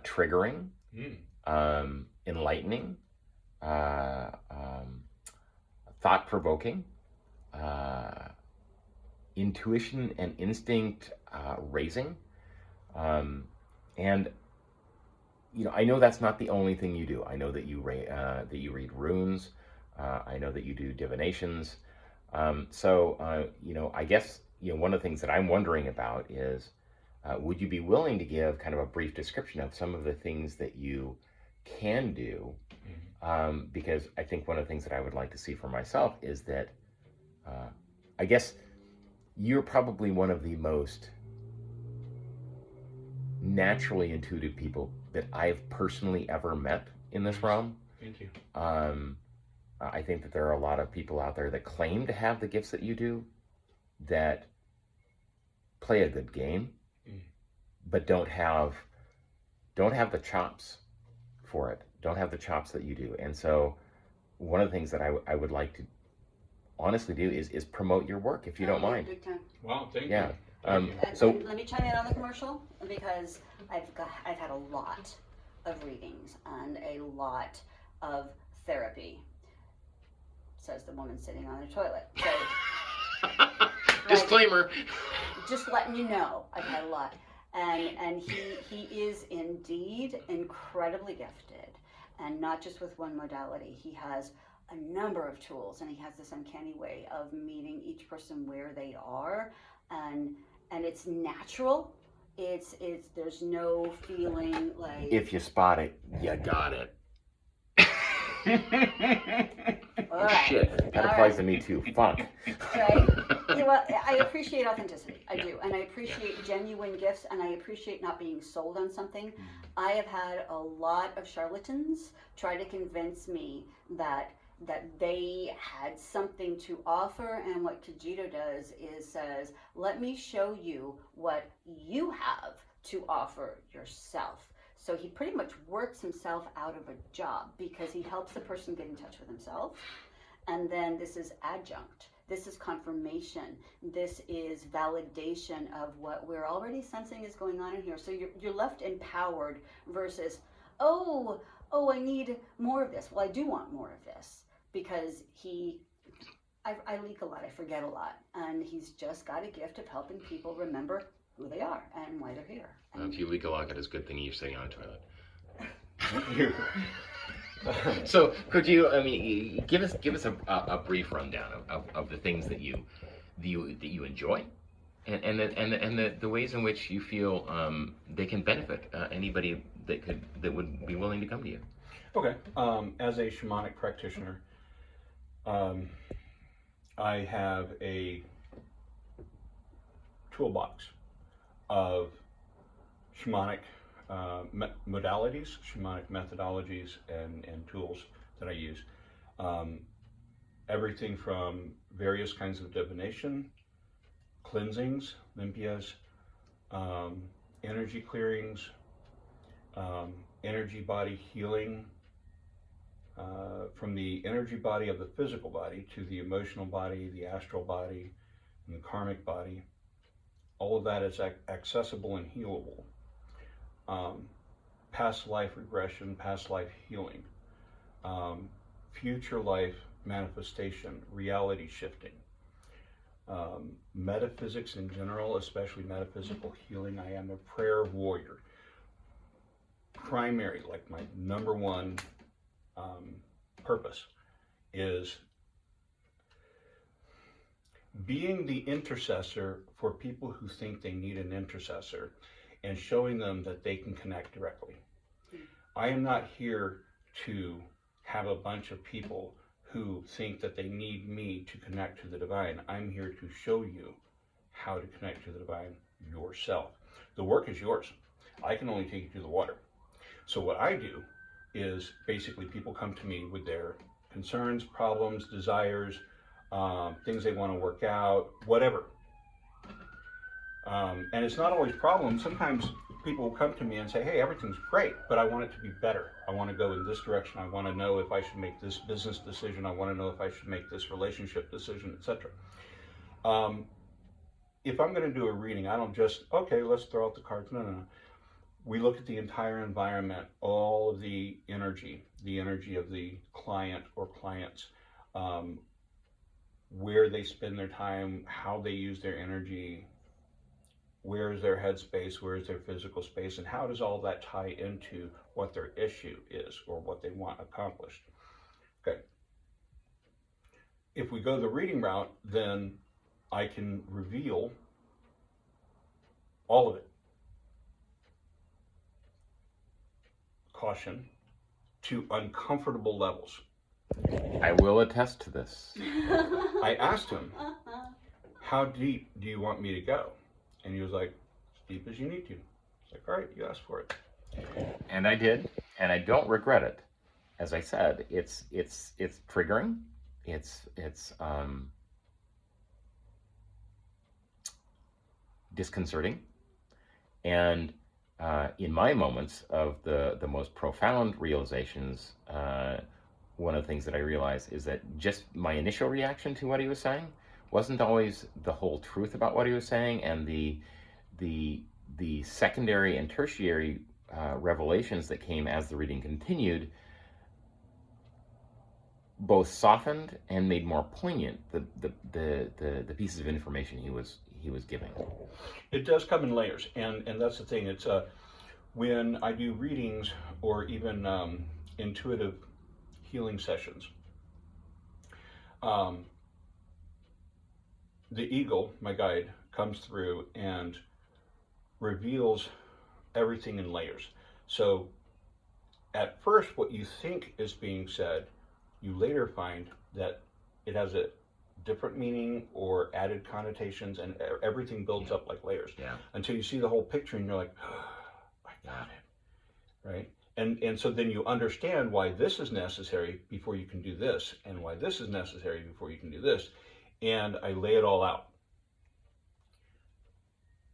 triggering, enlightening, thought-provoking, intuition and instinct raising, and I know that's not the only thing you do. I know that you read runes. I know that you do divinations. So I guess one of the things that I'm wondering about is, would you be willing to give kind of a brief description of some of the things that you can do? Because I think one of the things that I would like to see for myself is that I guess you're probably one of the most naturally intuitive people that I've personally ever met in this realm. Thank you. I think that there are a lot of people out there that claim to have the gifts that you do, that play a good game, but don't have the chops for it. Don't have the chops that you do. And so one of the things that I would like to honestly do is promote your work, if you don't mind. Big time. Wow, thank Yeah. you. Thank you. And, So and let me chime in on the commercial, because I've had a lot of readings and a lot of therapy, says the woman sitting on the toilet. So, disclaimer. just letting you know, I've had a lot. And he is indeed incredibly gifted, and not just with one modality. He has a number of tools, and he has this uncanny way of meeting each person where they are, and it's natural. It's there's no feeling like, If you spot it, you got it. all right, Shit, that all applies right. to me too. Fuck. Right? Yeah, well, I appreciate authenticity. I do. And I appreciate genuine gifts, and I appreciate not being sold on something. I have had a lot of charlatans try to convince me that they had something to offer, and what Cogito does is says, let me show you what you have to offer yourself. So he pretty much works himself out of a job, because he helps the person get in touch with himself. And then this is adjunct. This is confirmation. This is validation of what we're already sensing is going on in here. So you're left empowered versus, oh, I need more of this. Well, I do want more of this, because I leak a lot, I forget a lot. And he's just got a gift of helping people remember who they are and why they're here. And If you leak a lot, it's a good thing you're sitting on a toilet. Thank you. So could you, I mean, give us a brief rundown of the things that you enjoy, and the ways in which you feel they can benefit anybody that would be willing to come to you. Okay. As a shamanic practitioner, I have a toolbox of shamanic modalities, shamanic methodologies, and tools that I use. Everything from various kinds of divination, cleansings, limpias, energy clearings, energy body healing, from the energy body of the physical body to the emotional body, the astral body, and the karmic body. All of that is accessible and healable. Past life regression, past life healing, future life manifestation, reality shifting, metaphysics in general, especially metaphysical healing. I am a prayer warrior. Primary, like my number one purpose is being the intercessor for people who think they need an intercessor, and showing them that they can connect directly. I am not here to have a bunch of people who think that they need me to connect to the divine. I'm here to show you how to connect to the divine yourself. The work is yours. I can only take you to the water. So what I do is basically people come to me with their concerns, problems, desires, things they want to work out, whatever. And it's not always problems. Sometimes people will come to me and say, hey, everything's great, but I want it to be better. I want to go in this direction. I want to know if I should make this business decision. I want to know if I should make this relationship decision, etc. If I'm going to do a reading, I don't just, okay, let's throw out the cards. No. We look at the entire environment, all of the energy of the client or clients, where they spend their time, how they use their energy, where is their headspace, where is their physical space, and how does all that tie into what their issue is or what they want accomplished. Okay. If we go the reading route, then I can reveal all of it. Caution, to uncomfortable levels. I will attest to this. I asked him, how deep do you want me to go? And he was like, as deep as you need to. It's like, all right, you asked for it. And I did, and I don't regret it. As I said, it's triggering. It's disconcerting, and in my moments of the most profound realizations, one of the things that I realized is that just my initial reaction to what he was saying wasn't always the whole truth about what he was saying, and the secondary and tertiary revelations that came as the reading continued both softened and made more poignant the pieces of information he was giving. It does come in layers, and that's the thing. It's when I do readings or even intuitive healing sessions, the eagle, my guide, comes through and reveals everything in layers. So at first, what you think is being said, you later find that it has a different meaning or added connotations, and everything builds up like layers until you see the whole picture and you're like, oh, I got it, right? And so then you understand why this is necessary before you can do this, and why this is necessary before you can do this. And I lay it all out.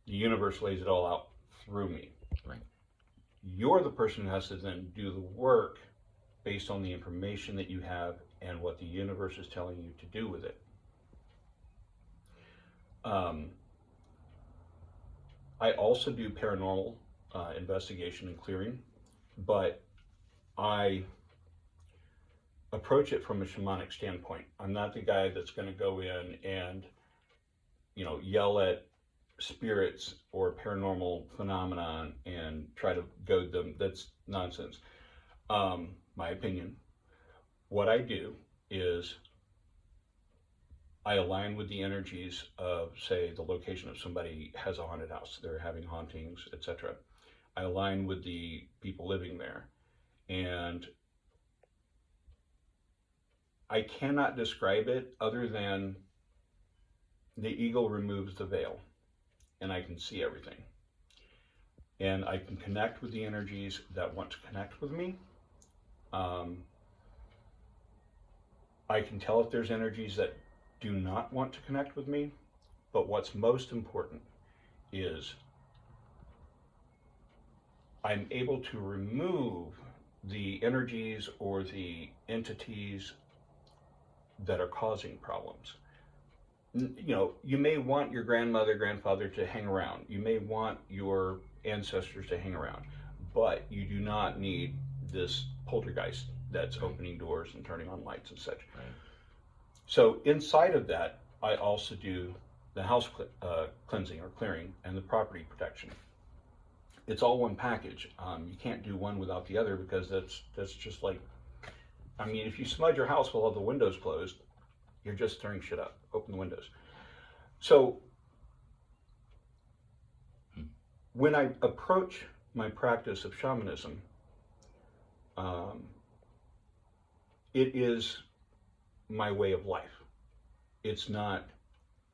The universe lays it all out through me. Right. You're the person who has to then do the work based on the information that you have and what the universe is telling you to do with it. I also do paranormal investigation and clearing, but I approach it from a shamanic standpoint. I'm not the guy that's going to go in and, yell at spirits or paranormal phenomenon and try to goad them. That's nonsense. My opinion. What I do is I align with the energies of, say, the location of somebody has a haunted house, they're having hauntings, etc. I align with the people living there, and I cannot describe it other than the eagle removes the veil and I can see everything. And I can connect with the energies that want to connect with me. I can tell if there's energies that do not want to connect with me, but what's most important is I'm able to remove the energies or the entities that are causing problems. You may want your grandmother, grandfather to hang around. You may want your ancestors to hang around, but you do not need this poltergeist that's opening doors and turning on lights and such. Right. So inside of that, I also do the house cleansing or clearing and the property protection. It's all one package. You can't do one without the other, because that's just like, if you smudge your house with all the windows closed, you're just stirring shit up. Open the windows. So when I approach my practice of shamanism, it is my way of life. It's not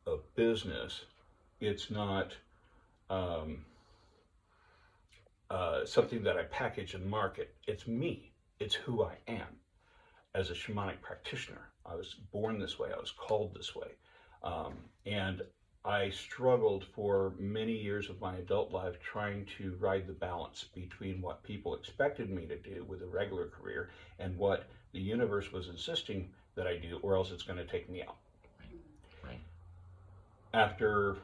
a business. It's not something that I package and market. It's me. It's who I am as a shamanic practitioner. I was born this way. I was called this way. And I struggled for many years of my adult life trying to ride the balance between what people expected me to do with a regular career and what the universe was insisting that I do, or else it's going to take me out. Right. After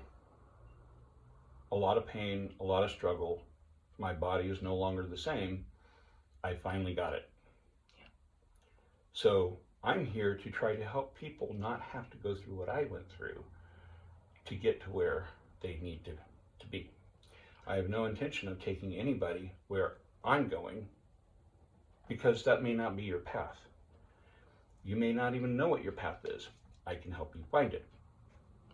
a lot of pain, a lot of struggle, my body is no longer the same. I finally got it. Yeah. So I'm here to try to help people not have to go through what I went through to get to where they need to be. I have no intention of taking anybody where I'm going, because that may not be your path. You may not even know what your path is. I can help you find it.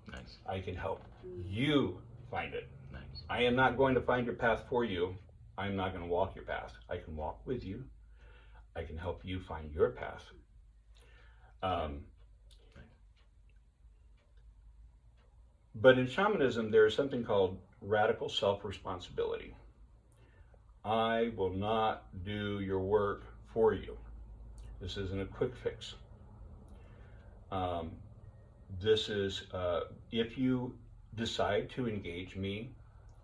Nice. I can help you find it. Nice. I am not going to find your path for you. I'm not going to walk your path. I can walk with you. I can help you find your path. But in shamanism, there is something called radical self-responsibility. I will not do your work for you. This isn't a quick fix. This is, if you decide to engage me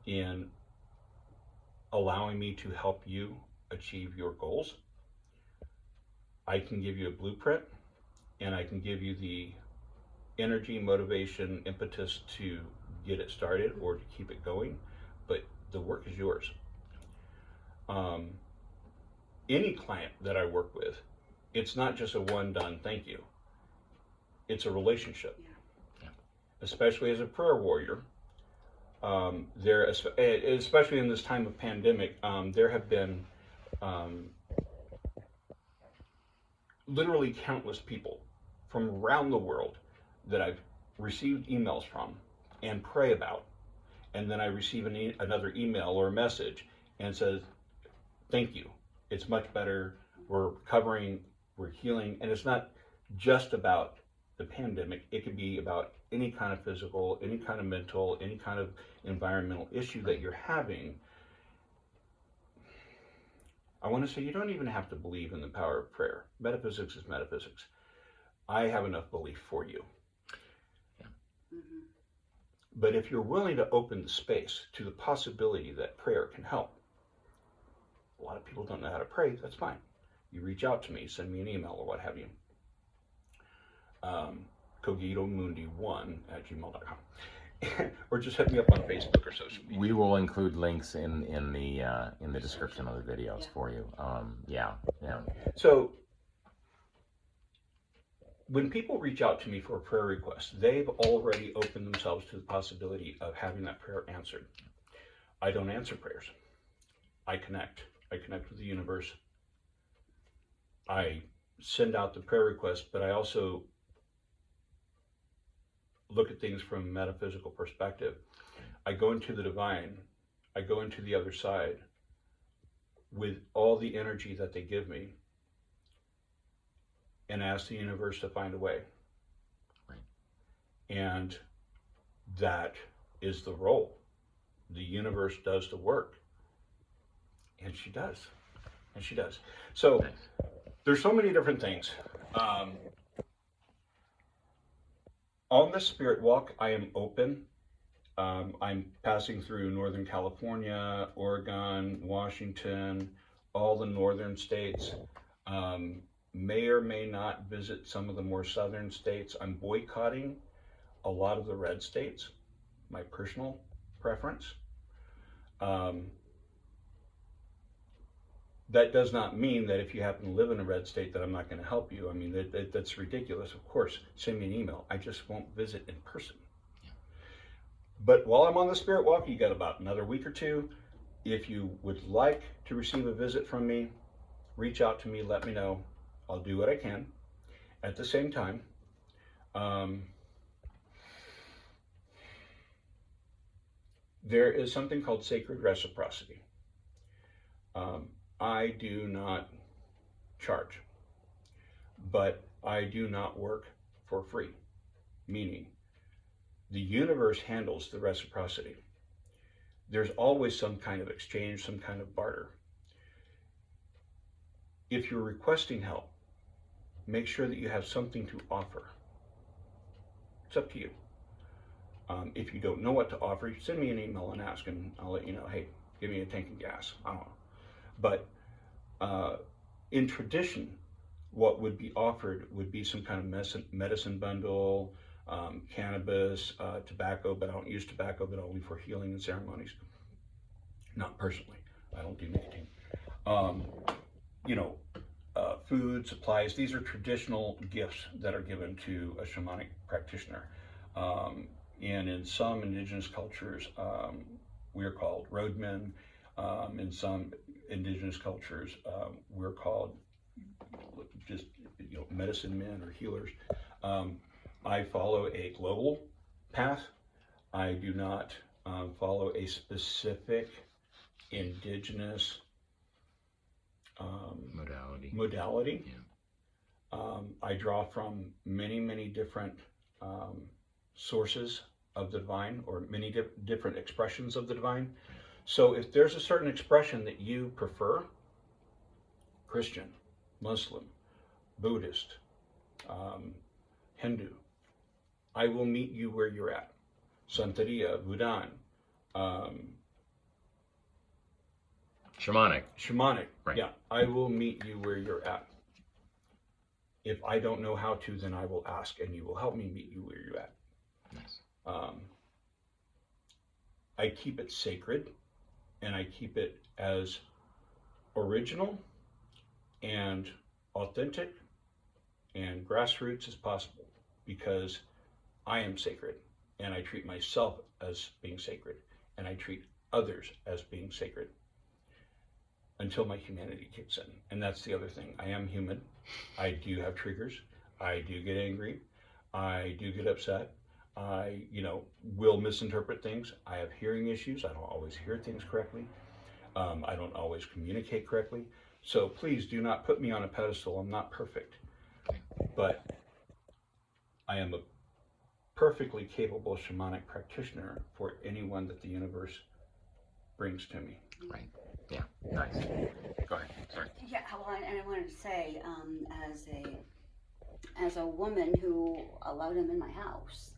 in allowing me to help you achieve your goals, I can give you a blueprint, and I can give you the energy, motivation, impetus to get it started or to keep it going, but the work is yours. Any client that I work with, it's not just a one done thank you. It's a relationship. Yeah. Especially as a prayer warrior, there, especially in this time of pandemic, there have been literally countless people from around the world that I've received emails from and pray about, and then I receive another email or a message and says, "Thank you. It's much better. We're recovering. We're healing." And it's not just about the pandemic. It could be about any kind of physical, any kind of mental, any kind of environmental issue that you're having. I want to say you don't even have to believe in the power of prayer. Metaphysics is metaphysics. I have enough belief for you. Yeah. Mm-hmm. But if you're willing to open the space to the possibility that prayer can help, a lot of people don't know how to pray, that's fine. You reach out to me, send me an email or what have you. Cogito Mundi 1@gmail.com. Or just hit me up on Facebook or social media. We will include links in the description of the videos for you. Yeah. So when people reach out to me for a prayer request, they've already opened themselves to the possibility of having that prayer answered. I don't answer prayers. I connect. I connect with the universe. I send out the prayer request, but I also look at things from a metaphysical perspective. I go into the divine. I go into the other side with all the energy that they give me and ask the universe to find a way. Right. And that is the role. The universe does the work. And she does. And she does. So Nice. there's so many different things. On the spirit walk, I am open. I'm passing through Northern California, Oregon, Washington, all the northern states. May or may not visit some of the more southern states. I'm boycotting a lot of the red states, my personal preference. That does not mean that if you happen to live in a red state that I'm not going to help you. I mean, that's ridiculous. Of course, send me an email. I just won't visit in person. Yeah. But while I'm on the spirit walk, you got about another week or two. If you would like to receive a visit from me, reach out to me, let me know. I'll do what I can. At the same time, there is something called sacred reciprocity. I do not charge, but I do not work for free, meaning the universe handles the reciprocity. There's always some kind of exchange, some kind of barter. If you're requesting help, make sure that you have something to offer. It's up to you. If you don't know what to offer, you send me an email and ask, and I'll let you know, hey, give me a tank of gas. I don't know. But in tradition, what would be offered would be some kind of medicine bundle, cannabis, tobacco, but I don't use tobacco, but only for healing and ceremonies. Not personally. I don't do nicotine. Food, supplies, these are traditional gifts that are given to a shamanic practitioner. And in some indigenous cultures, we are called roadmen. In some indigenous cultures, we're called just medicine men or healers. I follow a global path. I do not follow a specific indigenous modality. Yeah. I draw from many different sources of the divine, or many different expressions of the divine. So if there's a certain expression that you prefer, Christian, Muslim, Buddhist, Hindu, I will meet you where you're at. Santeria, Buddhan, Shamanic. Shamanic, Right. yeah, I will meet you where you're at. If I don't know how to, then I will ask, and you will help me meet you where you're at. Nice. I keep it sacred, and I keep it as original and authentic and grassroots as possible, because I am sacred, and I treat myself as being sacred, and I treat others as being sacred until my humanity kicks in. And that's the other thing. I am human. I do have triggers. I do get angry. I do get upset. I, will misinterpret things. I have hearing issues. I don't always hear things correctly. I don't always communicate correctly. So please do not put me on a pedestal. I'm not perfect. But I am a perfectly capable shamanic practitioner for anyone that the universe brings to me. Right. Yeah. Nice. Go ahead. Sorry. Yeah, well, and I wanted to say, as a woman who allowed him in my house,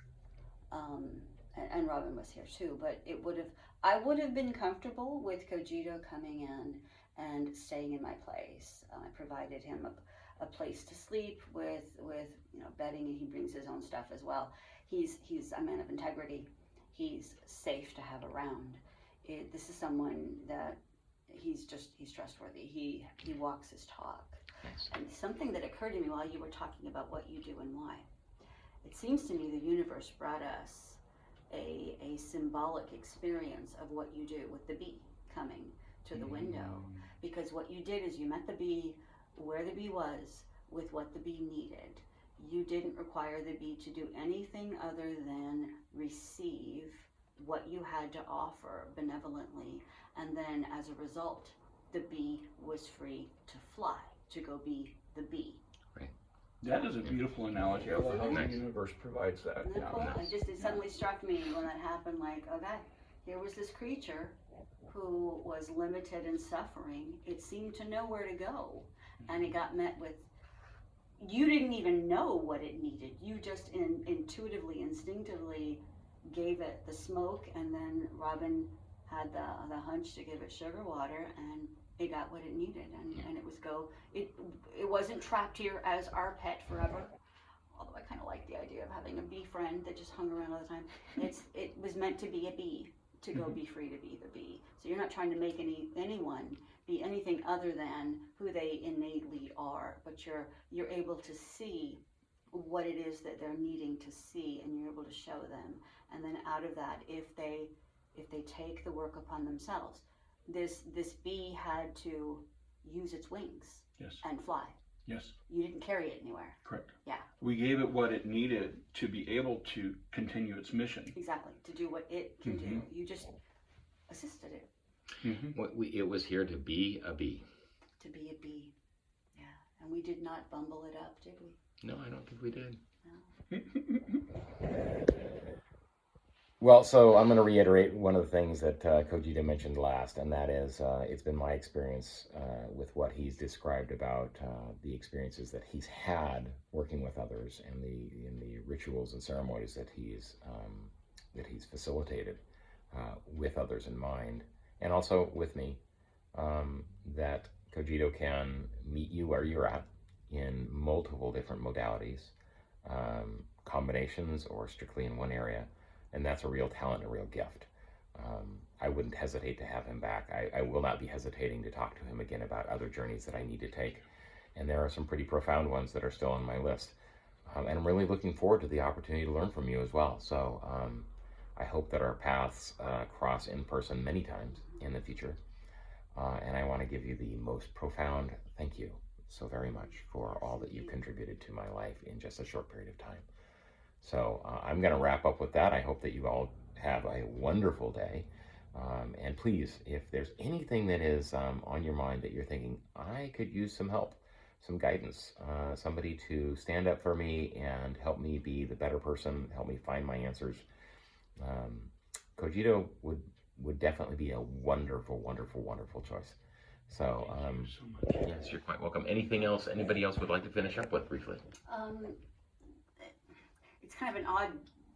and Robin was here too, but I would have been comfortable with Cogito coming in and staying in my place. I provided him a place to sleep with bedding, and he brings his own stuff as well. He's a man of integrity. He's safe to have around. This is someone that he's trustworthy. He walks his talk. Nice. And something that occurred to me while you were talking about what you do and why. It seems to me the universe brought us a symbolic experience of what you do with the bee coming to the window. Because what you did is you met the bee where the bee was with what the bee needed. You didn't require the bee to do anything other than receive what you had to offer benevolently. And then as a result, the bee was free to fly, to go be the bee. That is a beautiful analogy. I love how the universe provides that. Isn't that cool? It suddenly struck me when that happened, like, okay, here was this creature who was limited and suffering. It seemed to know where to go, and it got met with, you didn't even know what it needed. You just intuitively, instinctively gave it the smoke, and then Robin had the hunch to give it sugar water, and it got what it needed, and it was it wasn't trapped here as our pet forever, although I kind of like the idea of having a bee friend that just hung around all the time. It was meant to be a bee, to go be free to be the bee. So you're not trying to make anyone be anything other than who they innately are, but you're able to see what it is that they're needing to see, and you're able to show them. And then out of that, if they take the work upon themselves, this bee had to use its wings. Yes. And fly. Yes. You didn't carry it anywhere. Correct. Yeah. We gave it what it needed to be able to continue its mission. Exactly. To do what it can do. You just assisted it. It was here to be a bee. To be a bee. Yeah. And we did not bumble it up, did we? No, I don't think we did. No. Well, so I'm going to reiterate one of the things that Cogito mentioned last, and that is it's been my experience with what he's described about the experiences that he's had working with others, and the rituals and ceremonies that he's facilitated with others in mind, and also with me, that Cogito can meet you where you're at in multiple different modalities, combinations, or strictly in one area. And that's a real talent, a real gift. I wouldn't hesitate to have him back. I will not be hesitating to talk to him again about other journeys that I need to take. And there are some pretty profound ones that are still on my list. And I'm really looking forward to the opportunity to learn from you as well. So I hope that our paths cross in person many times in the future. And I want to give you the most profound thank you so very much for all that you contributed to my life in just a short period of time. So I'm going to wrap up with that. I hope that you all have a wonderful day. And please, if there's anything that is on your mind that you're thinking, I could use some help, some guidance, somebody to stand up for me and help me be the better person, help me find my answers, Cogito would definitely be a wonderful, wonderful, wonderful choice. So, Thank you so much. Yes, you're quite welcome. Anything else anybody else would like to finish up with briefly? It's kind of an odd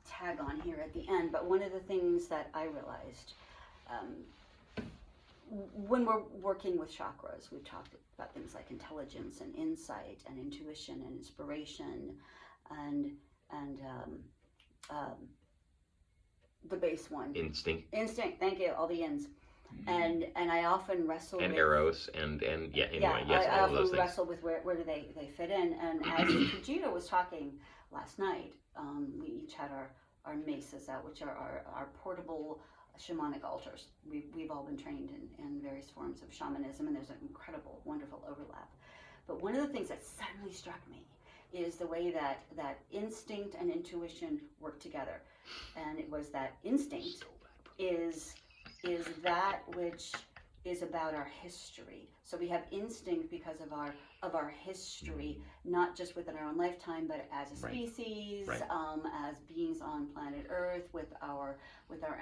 tag on here at the end, but one of the things that I realized when we're working with chakras, we've talked about things like intelligence and insight and intuition and inspiration and the base one. Instinct. Thank you. All the ins. And I often wrestle and with eros and yeah, anyway, yeah, yes, I all of often those things. wrestle with where do they fit in. And as Cogito was talking last night, we each had our mesas out, which are our portable shamanic altars. We've all been trained in various forms of shamanism, and there's an incredible, wonderful overlap. But one of the things that suddenly struck me is the way that instinct and intuition work together. And it was that instinct is that which is about our history. So we have instinct because of our history, not just within our own lifetime, but as a species, as beings on planet Earth, with our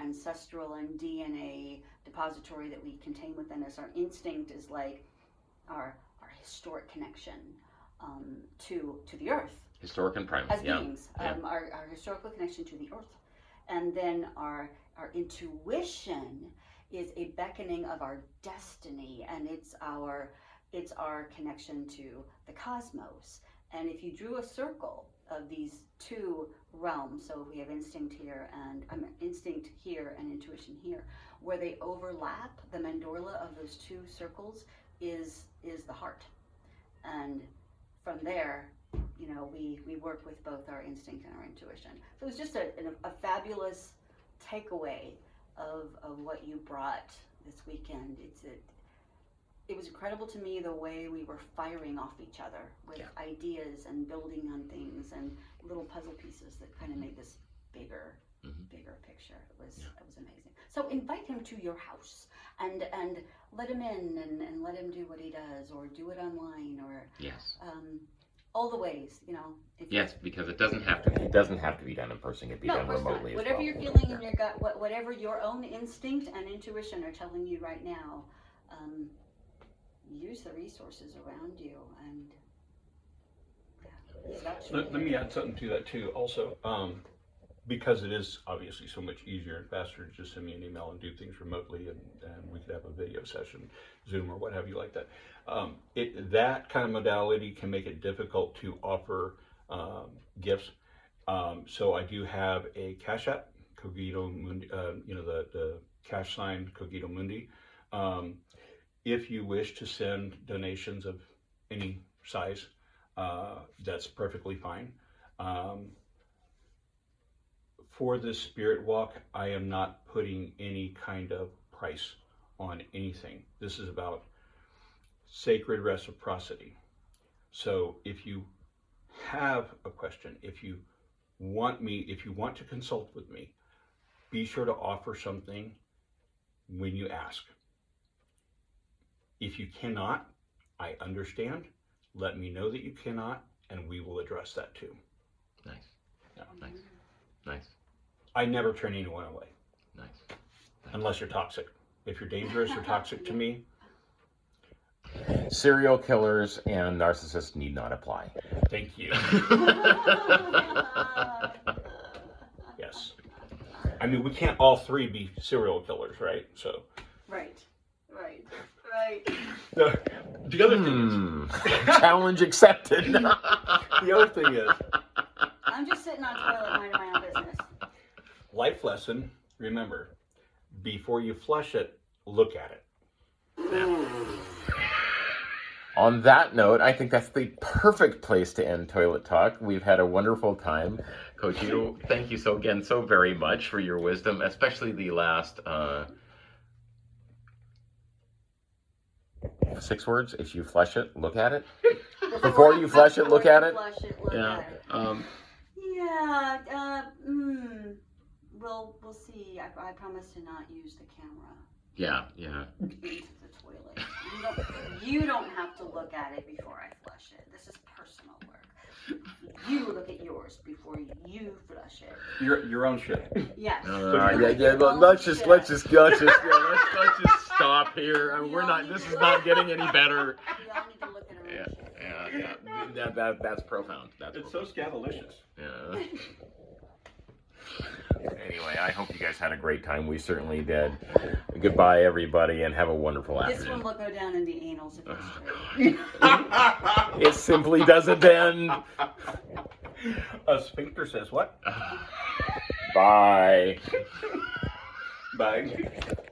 ancestral and DNA depository that we contain within us. Our instinct is like our historic connection to the Earth. Historic and primal, as beings, our historical connection to the Earth, and then our intuition is a beckoning of our destiny, and it's our connection to the cosmos. And if you drew a circle of these two realms, so we have instinct here and intuition here, where they overlap, the mandorla of those two circles is the heart. And from there, you know, we work with both our instinct and our intuition. So it was just a fabulous takeaway of what you brought this weekend. It was incredible to me the way we were firing off each other with ideas and building on things and little puzzle pieces that kind of made this bigger picture. It was amazing. So invite him to your house and let him in and let him do what he does, or do it online, or all the ways, you know. Because it doesn't have to be done in person. It can be done remotely. Whatever you're feeling in your gut, whatever your own instinct and intuition are telling you right now, use the resources around you. And let me add something to that too. Also, because it is obviously so much easier and faster to just send me an email and do things remotely, and we could have a video session, Zoom or what have you like that. That kind of modality can make it difficult to offer gifts. So I do have a Cash App, Cogito Mundi, the cash sign Cogito Mundi. If you wish to send donations of any size, that's perfectly fine. For this spirit walk, I am not putting any kind of price on anything. This is about sacred reciprocity. So if you have a question, if you want to consult with me, be sure to offer something when you ask. If you cannot, I understand. Let me know that you cannot, and we will address that too. Nice. Yeah. Nice. I never turn anyone away. Nice. Unless you're toxic. If you're dangerous or toxic to me, serial killers and narcissists need not apply. Thank you. Yes. I mean, we can't all three be serial killers, right? So. Right. The other thing is... Challenge accepted. The other thing is... I'm just sitting on the toilet minding my own business. Life lesson, remember, before you flush it, look at it. On that note, I think that's the perfect place to end Toilet Talk. We've had a wonderful time. Cogito, thank you so very much for your wisdom, especially the last 6 words. If you flush it, look at it. Before you flush it, look at it. We'll see. I promise to not use the camera. Yeah. Into the toilet. You don't have to look at it before I flush it. This is personal work. You look at yours before you flush it. Your own shit. Yes. Let's just stop here. I mean, we're not. This is not getting any better. We all need to look at our own shit. That's profound. It's so scavalicious. Yeah. Anyway, I hope you guys had a great time. We certainly did. Goodbye, everybody, and have a wonderful This afternoon. one will go down in the annals of history. It simply doesn't end. A sphincter says what? Bye. Bye.